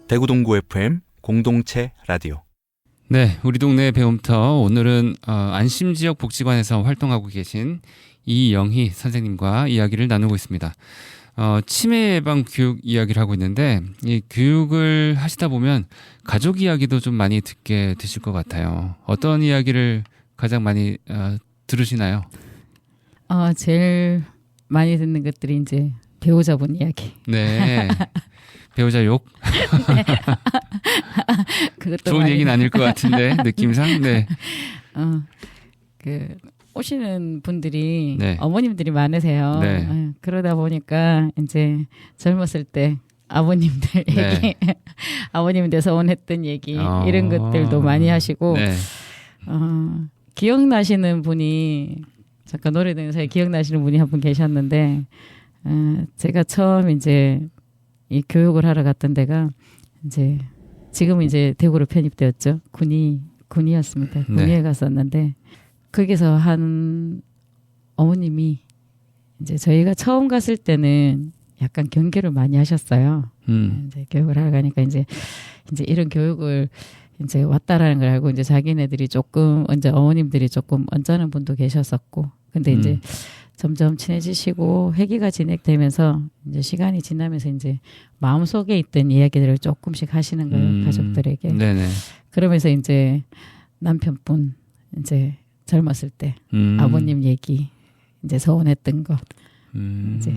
대구 동구 FM 공동체 라디오. 네, 우리 동네 배움터 오늘은 안심지역 복지관에서 활동하고 계신 이영희 선생님과 이야기를 나누고 있습니다. 치매 예방 교육 이야기를 하고 있는데 이 교육을 하시다 보면 가족 이야기도 좀 많이 듣게 되실 것 같아요. 어떤 이야기를 가장 많이 들으시나요? 제일 많이 듣는 것들이 이제 배우자분 이야기. 네. 배우자 욕? 네. 그것도 좋은 많이 얘기는 아닐 것 같은데 느낌상. 네. 오시는 분들이 네. 어머님들이 많으세요. 네. 그러다 보니까 이제 젊었을 때 아버님들 얘기, 네. 아버님 돼서 원했던 얘기 이런 것들도 많이 하시고 네. 기억나시는 분이 잠깐 노래동에서 기억나시는 분이 한 분 계셨는데 제가 처음 이제 이 교육을 하러 갔던 데가 이제 지금 이제 대구로 편입되었죠. 군이었습니다. 군위에 네. 갔었는데 거기서 한 어머님이 이제 저희가 처음 갔을 때는 약간 경계를 많이 하셨어요. 이제 교육을 하러 가니까 이제 이런 교육을 이제 왔다라는 걸 알고 이제 자기네들이 조금 이제 어머님들이 조금 언짢은 분도 계셨었고 근데 이제 점점 친해지시고 회기가 진행되면서 이제 시간이 지나면서 이제 마음속에 있던 이야기들을 조금씩 하시는 거예요. 가족들에게. 네네. 그러면서 이제 남편분 이제 젊었을 때 아버님 얘기 이제 서운했던 거 이제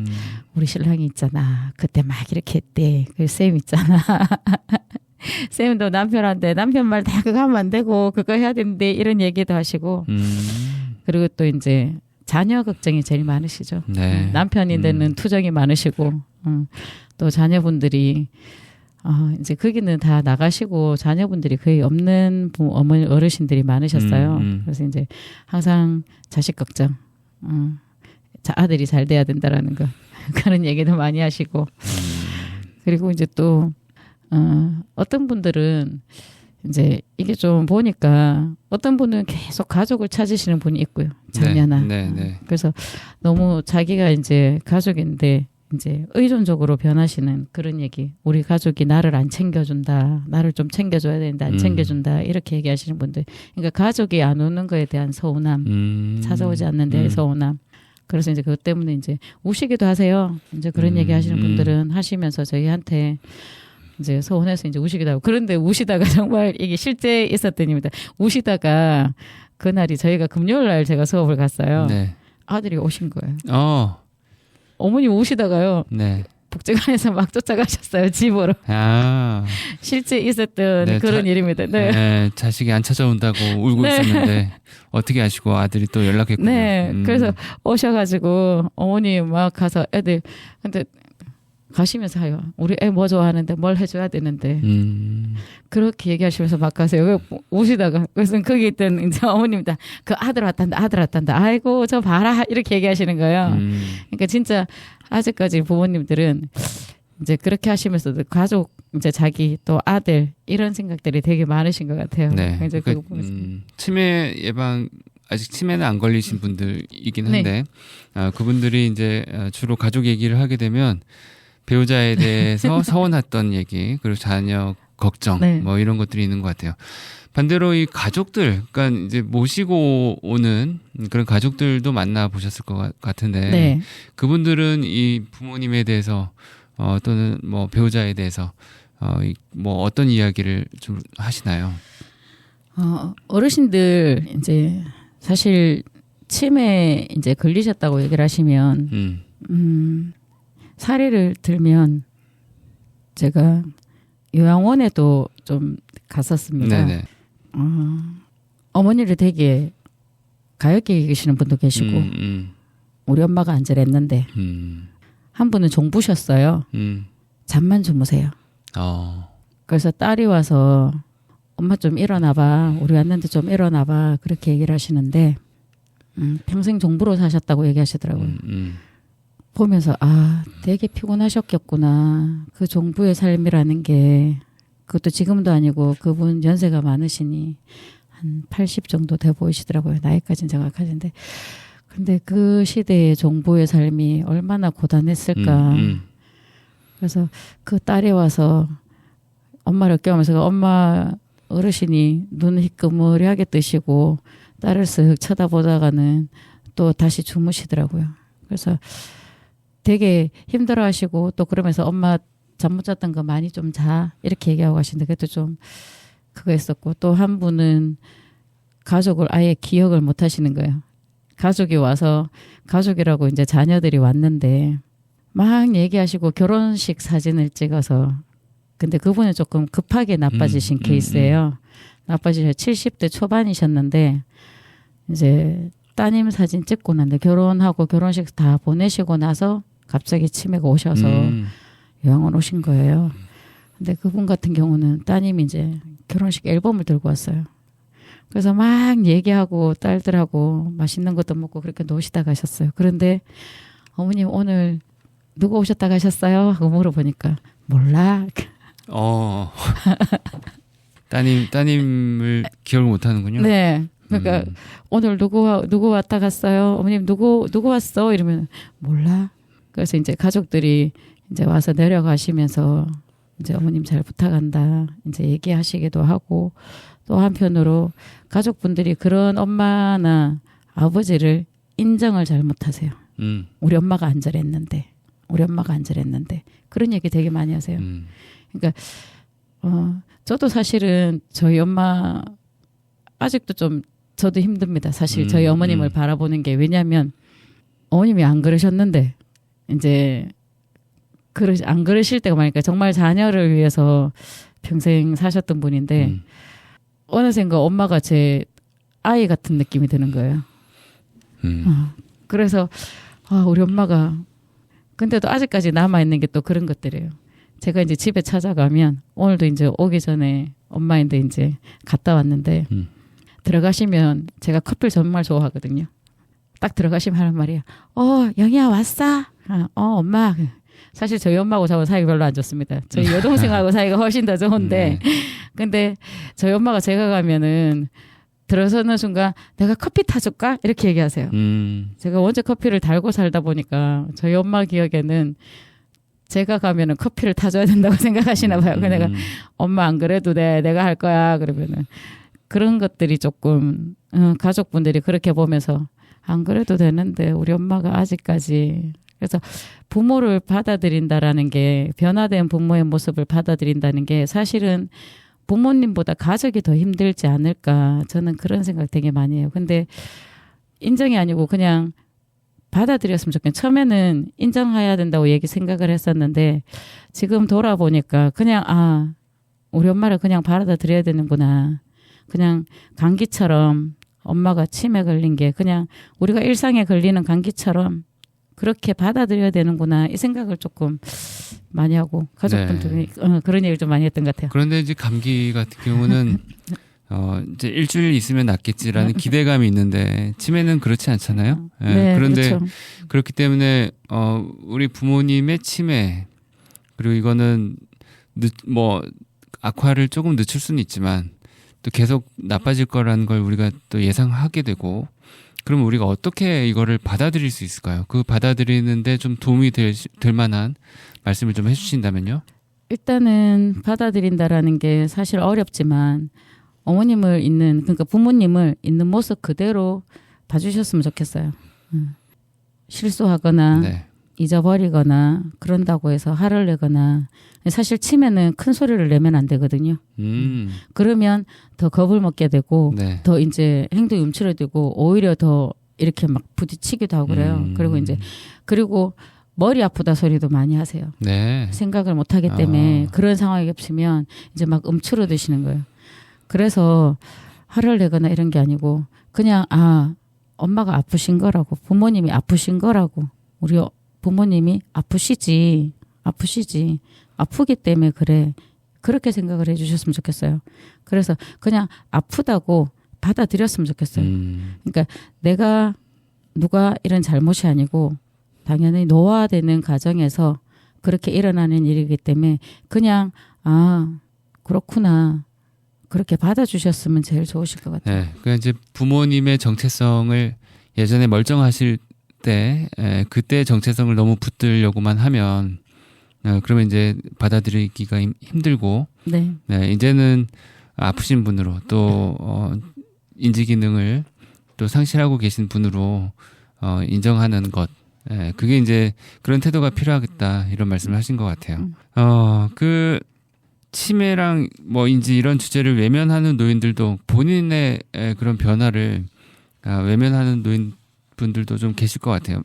우리 신랑이 있잖아. 그때 막 이렇게 했대. 그 쌤 있잖아. 쌤도 남편한테 남편 말 다 그거 하면 안 되고 그거 해야 되는데 이런 얘기도 하시고 그리고 또 이제 자녀 걱정이 제일 많으시죠. 네. 남편인데는 투정이 많으시고 또 자녀분들이 이제 거기는 다 나가시고 자녀분들이 거의 없는 어머니 어르신들이 많으셨어요. 그래서 이제 항상 자식 걱정, 아들이 잘 돼야 된다라는 거 그런 얘기도 많이 하시고 그리고 이제 또 어떤 분들은 이제 이게 좀 보니까 어떤 분은 계속 가족을 찾으시는 분이 있고요. 작년아. 네. 그래서 너무 자기가 이제 가족인데 이제 의존적으로 변하시는 그런 얘기. 우리 가족이 나를 안 챙겨준다. 나를 좀 챙겨줘야 되는데 안 챙겨준다. 이렇게 얘기하시는 분들. 그러니까 가족이 안 오는 거에 대한 서운함, 찾아오지 않는 데의 서운함. 그래서 이제 그것 때문에 이제 우시기도 하세요. 이제 그런 얘기 하시는 분들은 하시면서 저희한테 이제 서운해서 이제 우시기도 하고. 그런데 우시다가 정말 이게 실제 있었던 일입니다. 우시다가 그날이 저희가 금요일 날 제가 수업을 갔어요. 네. 아들이 오신 거예요. 어머니 오시다가요. 네. 복지관에서 막 쫓아가셨어요. 집으로. 아. 실제 있었던 네, 그런 일입니다. 네. 네. 자식이 안 찾아온다고 울고 네. 있었는데 어떻게 아시고 아들이 또 연락했군요. 네. 그래서 오셔가지고 어머니 막 가서 애들 근데 가시면서 하요. 우리 애 뭐 좋아하는데 뭘 해줘야 되는데 그렇게 얘기하시면서 막 가세요. 오시다가 그래서 거기 있던 이제 어머님 다 그 아들 왔단다 아들 왔단다. 아이고 저 봐라 이렇게 얘기하시는 거예요. 그러니까 진짜 아직까지 부모님들은 이제 그렇게 하시면서도 가족 이제 자기 또 아들 이런 생각들이 되게 많으신 것 같아요. 네. 이제 그, 그거 보면서. 치매 예방 아직 치매는 안 걸리신 분들이긴 한데 그분들이 이제 주로 가족 얘기를 하게 되면 배우자에 대해서 서운했던 얘기 그리고 자녀 걱정 네. 뭐 이런 것들이 있는 것 같아요. 반대로 이 가족들, 그러니까 이제 모시고 오는 그런 가족들도 만나 보셨을 것 같은데 네. 그분들은 이 부모님에 대해서 또는 뭐 배우자에 대해서 뭐 어떤 이야기를 좀 하시나요? 어르신들 이제 사실 치매 이제 걸리셨다고 얘기를 하시면 사례를 들면 제가 요양원에도 좀 갔었습니다. 네네. 어머니를 되게 가엾게 여기시는 분도 계시고 우리 엄마가 안 저랬는데 한 분은 종부셨어요. 잠만 주무세요. 그래서 딸이 와서 엄마 좀 일어나봐. 우리 왔는데 좀 일어나봐. 그렇게 얘기를 하시는데 평생 종부로 사셨다고 얘기하시더라고요. 보면서 되게 피곤하셨겠구나. 그 종부의 삶이라는 게 그것도 지금도 아니고 그분 연세가 많으시니 한 80 정도 돼 보이시더라고요. 나이까지는 정확하신데. 근데 그 시대의 종부의 삶이 얼마나 고단했을까. 그래서 그 딸이 와서 엄마를 껴면서 엄마 어르신이 눈 희끄무리하게 뜨시고 딸을 쓱 쳐다보다가는 또 다시 주무시더라고요. 그래서 되게 힘들어 하시고 또 그러면서 엄마 잠 못 잤던 거 많이 좀 자 이렇게 얘기하고 가시는데 그것도 좀 그거 했었고 또 한 분은 가족을 아예 기억을 못 하시는 거예요. 가족이 와서 가족이라고 이제 자녀들이 왔는데 막 얘기하시고 결혼식 사진을 찍어서 근데 그분은 조금 급하게 나빠지신 케이스예요. 나빠지셔 70대 초반이셨는데 이제 따님 사진 찍고 난데 결혼하고 결혼식 다 보내시고 나서 갑자기 치매가 오셔서 요양원 오신 거예요. 근데 그분 같은 경우는 따님이 이제 결혼식 앨범을 들고 왔어요. 그래서 막 얘기하고 딸들하고 맛있는 것도 먹고 그렇게 노시다 가셨어요. 그런데 어머님 오늘 누구 오셨다 가셨어요? 하고 물어보니까 몰라. 따님을 기억을 못 하는군요. 네. 그러니까 오늘 누구 왔다 갔어요? 어머님 누구 왔어? 이러면 몰라. 그래서 이제 가족들이 이제 와서 내려가시면서 이제 어머님 잘 부탁한다. 이제 얘기하시기도 하고 또 한편으로 가족분들이 그런 엄마나 아버지를 인정을 잘 못하세요. 우리 엄마가 안 저랬는데 그런 얘기 되게 많이 하세요. 그러니까 저도 사실은 저희 엄마 아직도 좀 저도 힘듭니다. 사실 저희 어머님을 바라보는 게 왜냐하면 어머님이 안 그러셨는데 이제 안 그러실 때가 많으니까 정말 자녀를 위해서 평생 사셨던 분인데 어느샌가 엄마가 제 아이 같은 느낌이 드는 거예요. 그래서 우리 엄마가 근데도 아직까지 남아있는 게 또 그런 것들이에요. 제가 이제 집에 찾아가면 오늘도 이제 오기 전에 엄마인데 이제 갔다 왔는데 들어가시면 제가 커피를 정말 좋아하거든요. 딱 들어가시면 하는 말이에요. 영희야 왔어? 엄마. 사실 저희 엄마하고 저하고 사이가 별로 안 좋습니다. 저희 여동생하고 사이가 훨씬 더 좋은데 근데 저희 엄마가 제가 가면은 들어서는 순간 내가 커피 타줄까? 이렇게 얘기하세요. 제가 원체 커피를 달고 살다 보니까 저희 엄마 기억에는 제가 가면은 커피를 타줘야 된다고 생각하시나 봐요. 그래서 내가 엄마 안 그래도 돼. 내가 할 거야. 그러면은 그런 것들이 조금 가족분들이 그렇게 보면서 안 그래도 되는데 우리 엄마가 아직까지 그래서 부모를 받아들인다라는 게 변화된 부모의 모습을 받아들인다는 게 사실은 부모님보다 가족이 더 힘들지 않을까 저는 그런 생각 되게 많이 해요. 근데 인정이 아니고 그냥 받아들였으면 좋겠어요. 처음에는 인정해야 된다고 생각을 했었는데 지금 돌아보니까 그냥 우리 엄마를 그냥 받아들여야 되는구나. 그냥 감기처럼 엄마가 치매 걸린 게 그냥 우리가 일상에 걸리는 감기처럼 그렇게 받아들여야 되는구나 이 생각을 조금 많이 하고 가족분들이 그런 얘기를 좀 많이 했던 것 같아요. 그런데 이제 감기 같은 경우는 이제 일주일 있으면 낫겠지라는 기대감이 있는데 치매는 그렇지 않잖아요. 네, 그런데 그렇죠. 그렇기 때문에 우리 부모님의 치매 그리고 이거는 뭐 악화를 조금 늦출 수는 있지만 또 계속 나빠질 거라는 걸 우리가 또 예상하게 되고 그럼 우리가 어떻게 이거를 받아들일 수 있을까요? 그 받아들이는데 좀 도움이 될 만한 말씀을 좀 해주신다면요. 일단은 받아들인다라는 게 사실 어렵지만 어머님을 그러니까 부모님을 있는 모습 그대로 봐주셨으면 좋겠어요. 실수하거나 네. 잊어버리거나 그런다고 해서 화를 내거나 사실 치매는 큰 소리를 내면 안 되거든요. 그러면 더 겁을 먹게 되고 네. 더 이제 행동이 움츠러들고 오히려 더 이렇게 막 부딪히기도 하고 그래요. 그리고 머리 아프다 소리도 많이 하세요. 네. 생각을 못 하기 때문에 그런 상황이 겹치면 이제 막 움츠러드시는 거예요. 그래서 화를 내거나 이런 게 아니고 그냥 엄마가 아프신 거라고 부모님이 아프신 거라고 우리 부모님이 아프시지 아프기 때문에 그래 그렇게 생각을 해주셨으면 좋겠어요. 그래서 그냥 아프다고 받아들였으면 좋겠어요. 그러니까 내가 누가 이런 잘못이 아니고 당연히 노화되는 과정에서 그렇게 일어나는 일이기 때문에 그냥 그렇구나 그렇게 받아주셨으면 제일 좋으실 것 같아요. 네. 그러니까 이제 부모님의 정체성을 예전에 멀쩡하실 때 그때 정체성을 너무 붙들려고만 하면 그러면 이제 받아들이기가 힘들고 네. 이제는 아프신 분으로 또 인지 기능을 또 상실하고 계신 분으로 인정하는 것 그게 이제 그런 태도가 필요하겠다 이런 말씀을 하신 것 같아요. 그 치매랑 뭐인지 이런 주제를 외면하는 노인들도 본인의 그런 변화를 외면하는 노인분들도 좀 계실 것 같아요.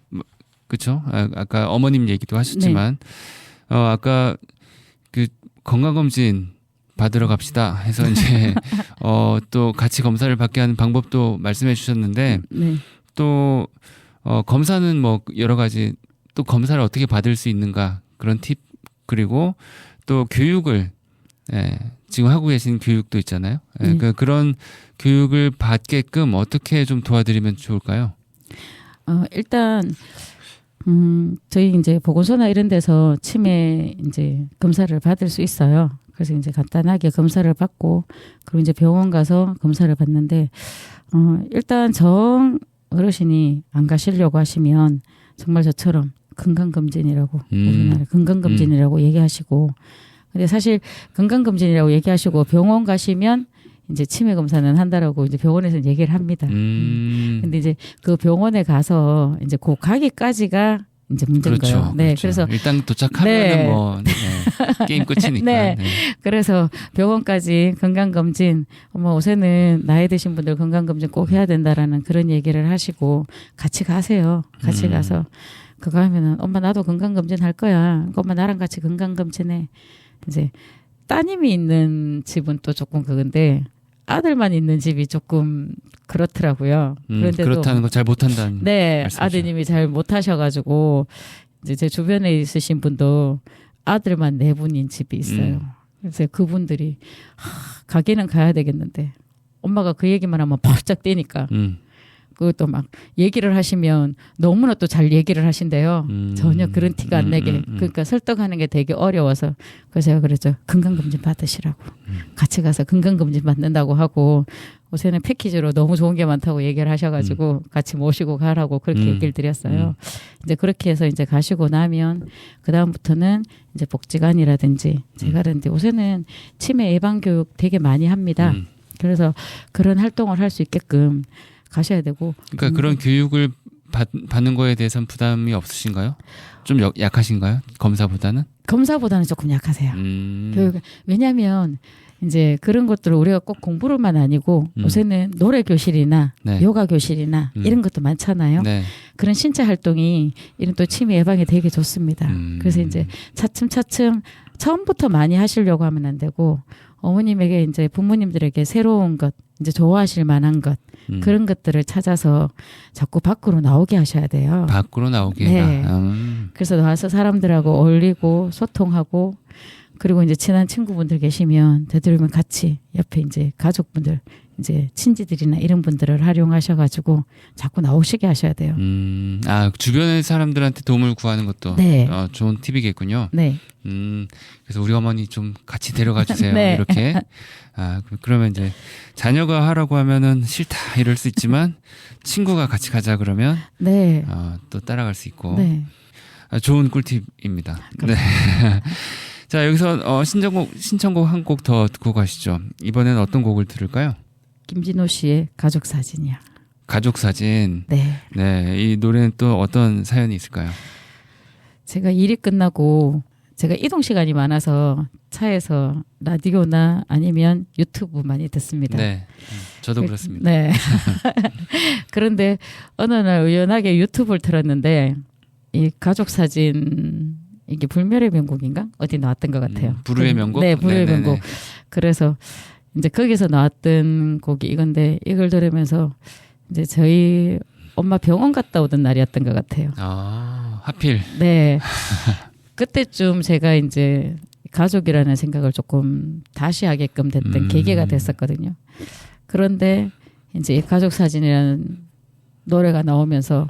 그렇죠? 아까 어머님 얘기도 하셨지만 아까 그 건강검진 받으러 갑시다 해서 이제 또 같이 검사를 받게 하는 방법도 말씀해 주셨는데 또 검사는 뭐 여러 가지 또 검사를 어떻게 받을 수 있는가 그런 팁 그리고 또 교육을 지금 하고 계신 교육도 있잖아요. 그런 교육을 받게끔 어떻게 좀 도와드리면 좋을까요? 일단 저희 이제 보건소나 이런 데서 치매 이제 검사를 받을 수 있어요. 그래서 이제 간단하게 검사를 받고 그리고 이제 병원 가서 검사를 받는데 일단 정 어르신이 안 가시려고 하시면 정말 저처럼 건강검진이라고 우리나라 건강검진이라고 얘기하시고 근데 사실 건강검진이라고 얘기하시고 병원 가시면 이제 치매 검사는 한다라고 이제 병원에서 얘기를 합니다. 근데 이제 그 병원에 가서 이제 그 가기까지가 이제 문제인 그렇죠, 거예요. 네, 그렇죠. 그래서 일단 도착하면은 뭐 게임 끝이니까. 네. 그래서 병원까지 건강검진, 요새는 나이 드신 분들 건강검진 꼭 해야 된다라는 그런 얘기를 하시고 같이 가세요. 같이 가서 그거 하면은 엄마 나도 건강검진 할 거야. 엄마 나랑 같이 건강검진해. 이제 따님이 있는 집은 또 조금 그건데 아들만 있는 집이 조금 그렇더라고요. 그런데도 그렇다는 거 잘 못한다는. 네, 말씀이죠. 아드님이 잘 못하셔가지고 이제 제 주변에 있으신 분도 아들만 4분인 집이 있어요. 그래서 그분들이 가기는 가야 되겠는데 엄마가 그 얘기만 하면 바짝 뛰니까 그것도 막 얘기를 하시면 너무나 또 잘 얘기를 하신대요. 전혀 그런 티가 안 나게. 그러니까 설득하는 게 되게 어려워서 그래서 제가 그랬죠. 건강검진 받으시라고. 같이 가서 건강검진 받는다고 하고 요새는 패키지로 너무 좋은 게 많다고 얘기를 하셔가지고 같이 모시고 가라고 그렇게 얘기를 드렸어요. 이제 그렇게 해서 이제 가시고 나면 그 다음부터는 이제 복지관이라든지 제가 그런데 요새는 치매 예방 교육 되게 많이 합니다. 그래서 그런 활동을 할 수 있게끔 가셔야 되고. 그러니까 그런 교육을 받는 거에 대해서는 부담이 없으신가요? 좀 약하신가요? 검사보다는? 검사보다는 조금 약하세요. 왜냐하면 이제 그런 것들을 우리가 꼭 공부로만 아니고 요새는 노래 교실이나 네. 요가 교실이나 이런 것도 많잖아요. 네. 그런 신체 활동이 이런 또 치매 예방에 되게 좋습니다. 그래서 이제 차츰차츰 처음부터 많이 하시려고 하면 안 되고 어머님에게 이제 부모님들에게 새로운 것, 이제 좋아하실 만한 것 그런 것들을 찾아서 자꾸 밖으로 나오게 하셔야 돼요. 밖으로 나오게. 네. 그래서 나와서 사람들하고 어울리고 소통하고 그리고 이제 친한 친구분들 계시면 되도록이면 같이 옆에 이제 가족분들 이제 친지들이나 이런 분들을 활용하셔가지고 자꾸 나오시게 하셔야 돼요. 아 주변의 사람들한테 도움을 구하는 것도 네. 좋은 팁이겠군요. 네. 그래서 우리 어머니 좀 같이 데려가 주세요. 네. 이렇게. 아 그러면 이제 자녀가 하라고 하면은 싫다 이럴 수 있지만 친구가 같이 가자 그러면 네. 또 따라갈 수 있고. 네. 좋은 꿀팁입니다. 네. 자 여기서 신청곡 한 곡 더 듣고 가시죠. 이번에는 어떤 곡을 들을까요? 김진호 씨의 가족 사진이요. 가족 사진. 네. 네, 이 노래는 또 어떤 사연이 있을까요? 제가 일이 끝나고 제가 이동 시간이 많아서 차에서 라디오나 아니면 유튜브 많이 듣습니다. 네, 저도 그렇습니다. 네. 그런데 어느 날 우연하게 유튜브를 틀었는데 이 가족 사진 이게 불멸의 명곡인가? 어디 나왔던 것 같아요. 불후의 명곡? 네, 불후의 네네네. 명곡. 그래서 이제 거기서 나왔던 곡이 이건데 이걸 들으면서 이제 저희 엄마 병원 갔다 오던 날이었던 것 같아요. 아, 하필. 네. 그때쯤 제가 이제 가족이라는 생각을 조금 다시 하게끔 됐던 계기가 됐었거든요. 그런데 이제 이 가족 사진이라는 노래가 나오면서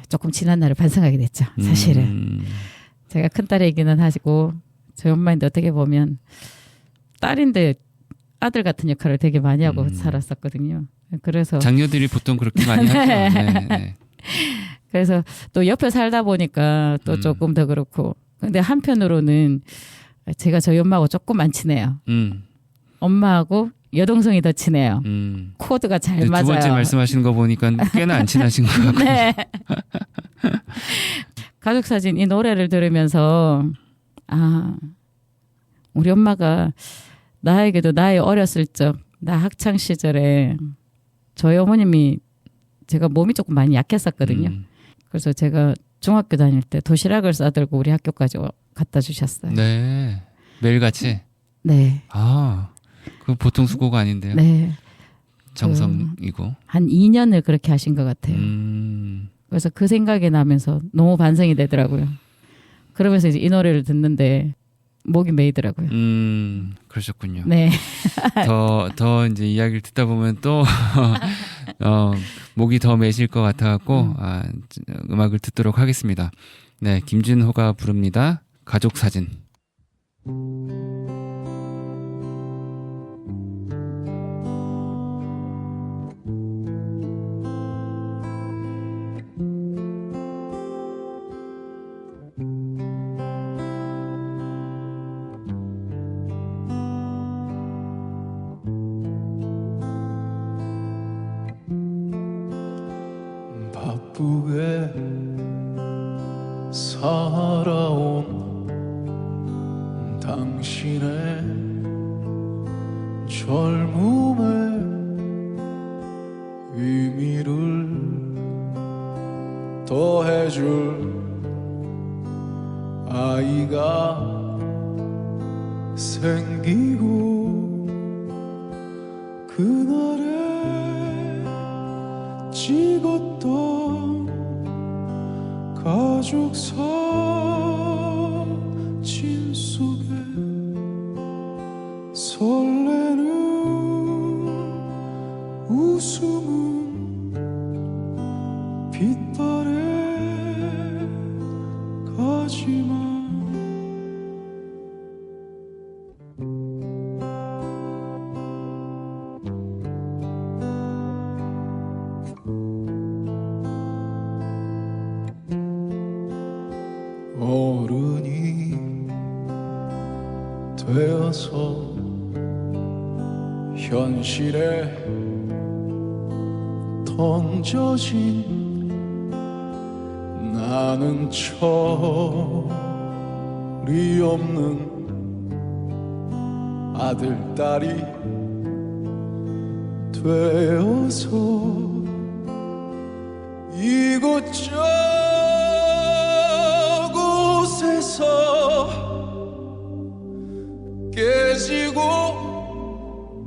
조금 지난 날을 반성하게 됐죠. 사실은. 제가 큰딸이기는 하시고 저희 엄마인데 어떻게 보면 딸인데 아들 같은 역할을 되게 많이 하고 살았었거든요. 그래서 장녀들이 보통 그렇게 많이 하죠. 네, 네. 그래서 또 옆에 살다 보니까 또 조금 더 그렇고. 근데 한편으로는 제가 저희 엄마하고 조금 안 친해요. 엄마하고 여동생이 더 친해요. 코드가 잘 맞아요. 두 번째 말씀하시는 거 보니까 꽤나 안 친하신 것 같고. 네. 가족사진 이 노래를 들으면서 우리 엄마가 나에게도 나의 어렸을 적, 나 학창 시절에 저희 어머님이 제가 몸이 조금 많이 약했었거든요. 그래서 제가 중학교 다닐 때 도시락을 싸들고 우리 학교까지 갖다 주셨어요. 네. 매일같이? 네. 아, 그거 보통 수고가 아닌데요. 네. 정성이고. 한 2년을 그렇게 하신 것 같아요. 그래서 그 생각이 나면서 너무 반성이 되더라고요. 그러면서 이제 이 노래를 듣는데 목이 메이더라고요. 그러셨군요. 네. 더 이제 이야기를 듣다 보면 또 목이 더 메실 것 같아갖고 음악을 듣도록 하겠습니다. 네, 김진호가 부릅니다. 가족 사진. 바쁘게 살아온 당신의 젊음의 의미를 더해줄 아이가 생기고 그날의 찍었던 가족 사진 속에 설레는 웃음은 빛바래 가지마. 어른이 되어서 현실에 던져진 나는 철이 없는 아들, 딸이 되어서 이곳저곳에서 깨지고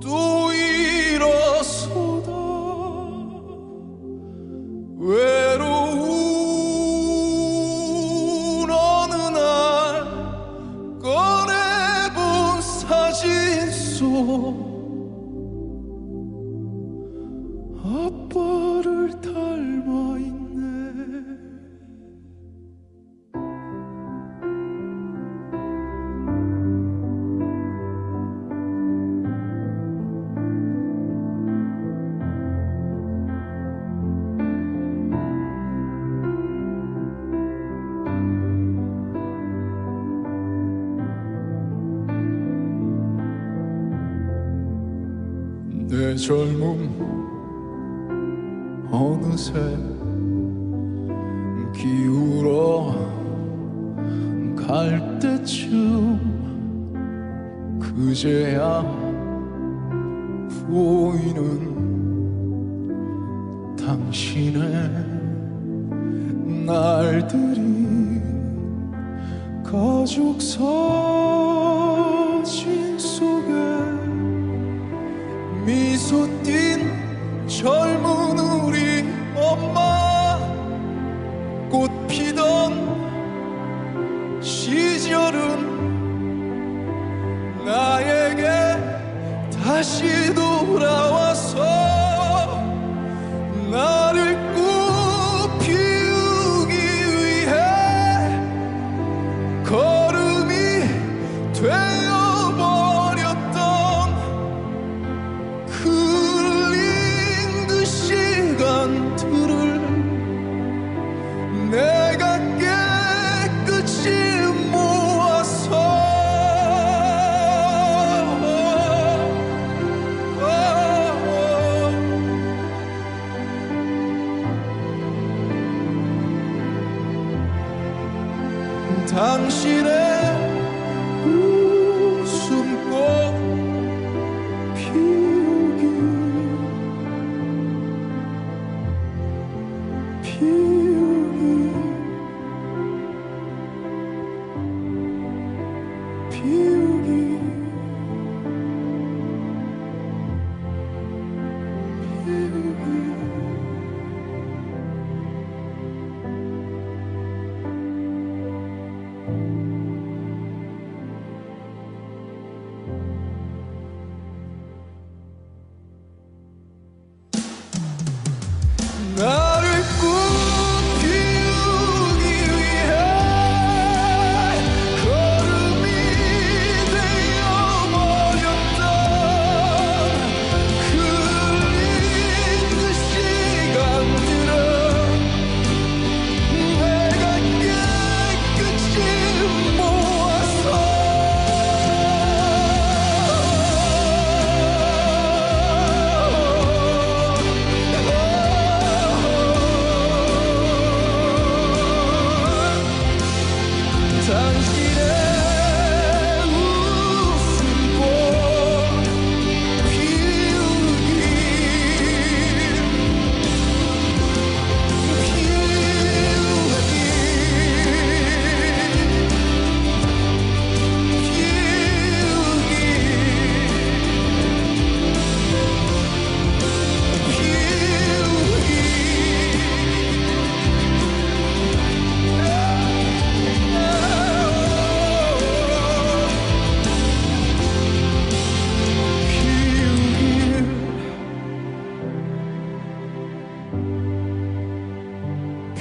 또 일어서다 외로운 어느 날 꺼내본 사진 속 아빠를 닮아 있네. 내 젊음 어느새 기울어 갈 때쯤 그제야 보이는 당신의 날들이 가족 사진 속에 미소 띤 젊은 우리 엄마 꽃 피던 시절은 나에게 다시 돌아와서 나를 꽃 피우기 위해 걸음이 되어버렸던 흘린 그 시간들을 내가 깨끗이 모아서 당신의 웃음꽃 피우기 나를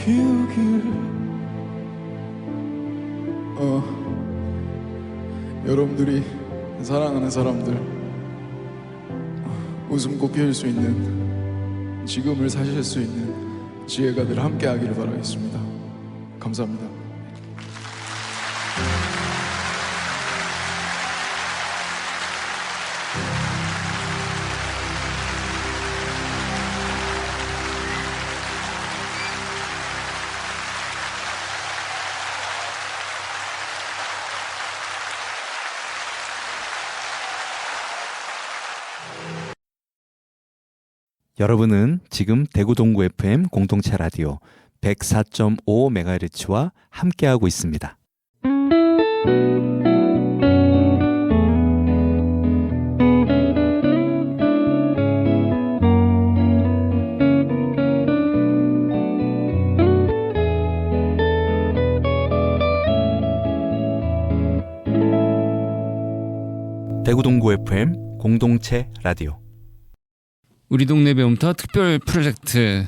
피우길. 여러분들이 사랑하는 사람들 웃음꽃 피울 수 있는 지금을 사실 수 있는 지혜가 늘 함께 하기를 바라겠습니다. 감사합니다. 여러분은 지금 대구 동구 FM 공동체 라디오 104.5MHz와 함께하고 있습니다. 대구 동구 FM 공동체 라디오. 우리 동네 배움터 특별 프로젝트.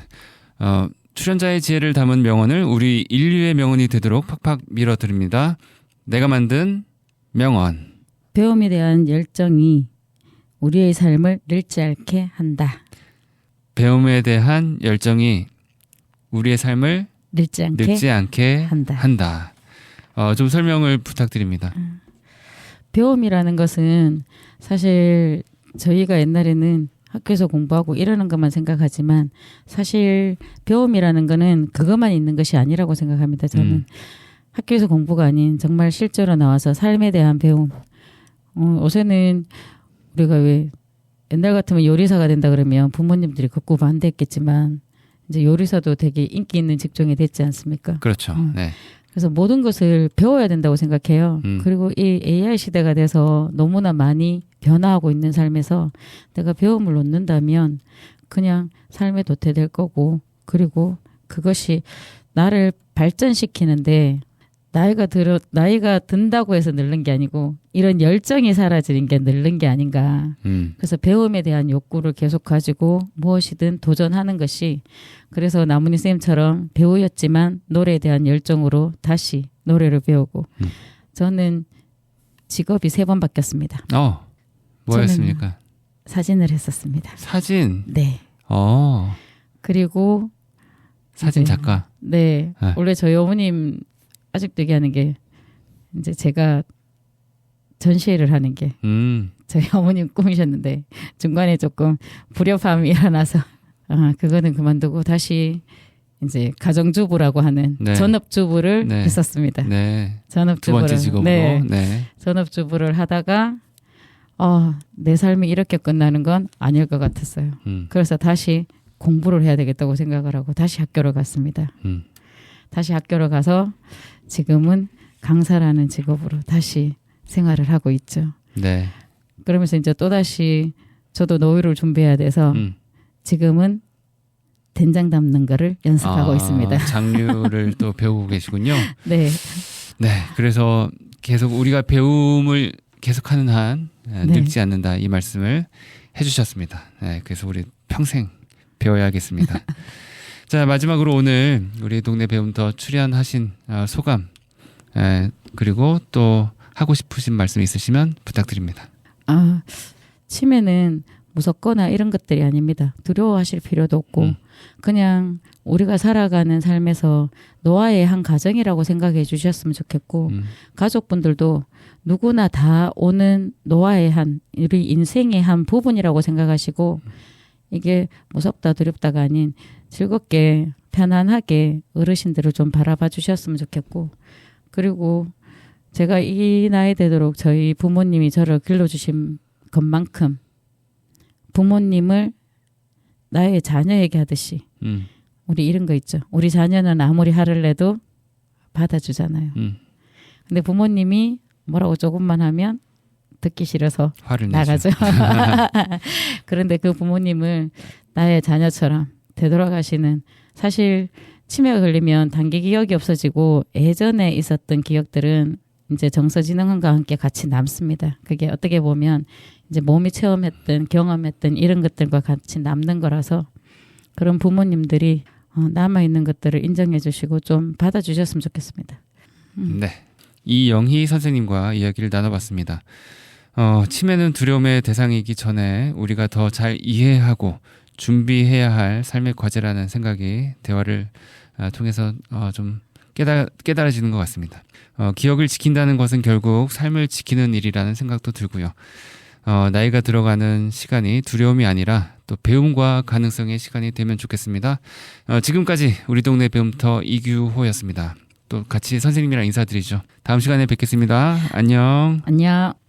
출연자의 지혜를 담은 명언을 우리 인류의 명언이 되도록 팍팍 밀어드립니다. 내가 만든 명언. 배움에 대한 열정이 우리의 삶을 늙지 않게 한다. 배움에 대한 열정이 우리의 삶을 늙지 않게 한다. 좀 설명을 부탁드립니다. 배움이라는 것은 사실 저희가 옛날에는 학교에서 공부하고 이러는 것만 생각하지만 사실 배움이라는 거는 그것만 있는 것이 아니라고 생각합니다. 저는 학교에서 공부가 아닌 정말 실제로 나와서 삶에 대한 배움. 요새는 우리가 왜 옛날 같으면 요리사가 된다 그러면 부모님들이 극구 반대했겠지만 이제 요리사도 되게 인기 있는 직종이 됐지 않습니까? 그렇죠. 네. 그래서 모든 것을 배워야 된다고 생각해요. 그리고 이 AI 시대가 돼서 너무나 많이 변화하고 있는 삶에서 내가 배움을 놓는다면 그냥 삶에 도태될 거고, 그리고 그것이 나를 발전시키는데 나이가 든다고 해서 늙는 게 아니고 이런 열정이 사라지는 게 늙는 게 아닌가. 그래서 배움에 대한 욕구를 계속 가지고 무엇이든 도전하는 것이, 그래서 나문희 선생님처럼 배우였지만 노래에 대한 열정으로 다시 노래를 배우고. 저는 직업이 3번 바뀌었습니다. 뭐였습니까? 사진을 했었습니다. 사진? 네. 그리고 사진 작가? 네. 원래 저희 어머님 아직도 얘기하는 게 이제 제가 전시회를 하는 게 저희 어머님 꿈이셨는데 중간에 조금 불협화음이 일어나서 그거는 그만두고 다시 이제 가정주부라고 하는 네. 전업주부를 네. 했었습니다. 네. 전업주부를. 두 번째 직업으로. 네. 전업주부를 하다가 내 삶이 이렇게 끝나는 건 아닐 것 같았어요. 그래서 다시 공부를 해야 되겠다고 생각을 하고 다시 학교를 갔습니다. 다시 학교를 가서 지금은 강사라는 직업으로 다시 생활을 하고 있죠. 네. 그러면서 이제 또다시 저도 노후를 준비해야 돼서 지금은 된장 담는 거를 연습하고 있습니다. 장류를 또 배우고 계시군요. 네. 네. 그래서 계속 우리가 배움을 계속하는 한 늙지 않는다, 이 말씀을 해주셨습니다. 네. 그래서 우리 평생 배워야겠습니다. 자, 마지막으로 오늘 우리 동네 배움터 출연하신 소감, 그리고 또 하고 싶으신 말씀 있으시면 부탁드립니다. 치매는 무섭거나 이런 것들이 아닙니다. 두려워하실 필요도 없고 그냥 우리가 살아가는 삶에서 노화의 한 과정이라고 생각해 주셨으면 좋겠고 가족분들도 누구나 다 오는 노화의 우리 인생의 한 부분이라고 생각하시고 이게 무섭다 두렵다가 아닌 즐겁게 편안하게 어르신들을 좀 바라봐 주셨으면 좋겠고, 그리고 제가 이 나이 되도록 저희 부모님이 저를 길러주신 것만큼 부모님을 나의 자녀에게 하듯이 우리 이런 거 있죠. 우리 자녀는 아무리 화를 내도 받아주잖아요. 근데 부모님이 뭐라고 조금만 하면 듣기 싫어서 화를 나가죠. 그런데 그 부모님을 나의 자녀처럼 되돌아가시는, 사실 치매가 걸리면 단기 기억이 없어지고 예전에 있었던 기억들은 이제 정서지능원과 함께 같이 남습니다. 그게 어떻게 보면 이제 몸이 체험했던 경험했던 이런 것들과 같이 남는 거라서 그런 부모님들이 남아 있는 것들을 인정해 주시고 좀 받아주셨으면 좋겠습니다. 네. 이영희 선생님과 이야기를 나눠봤습니다. 치매는 두려움의 대상이기 전에 우리가 더 잘 이해하고 준비해야 할 삶의 과제라는 생각이 대화를 통해서 좀 깨달아지는 것 같습니다. 기억을 지킨다는 것은 결국 삶을 지키는 일이라는 생각도 들고요. 나이가 들어가는 시간이 두려움이 아니라 또 배움과 가능성의 시간이 되면 좋겠습니다. 지금까지 우리 동네 배움터 이규호였습니다. 또 같이 선생님이랑 인사드리죠. 다음 시간에 뵙겠습니다. 안녕. 안녕.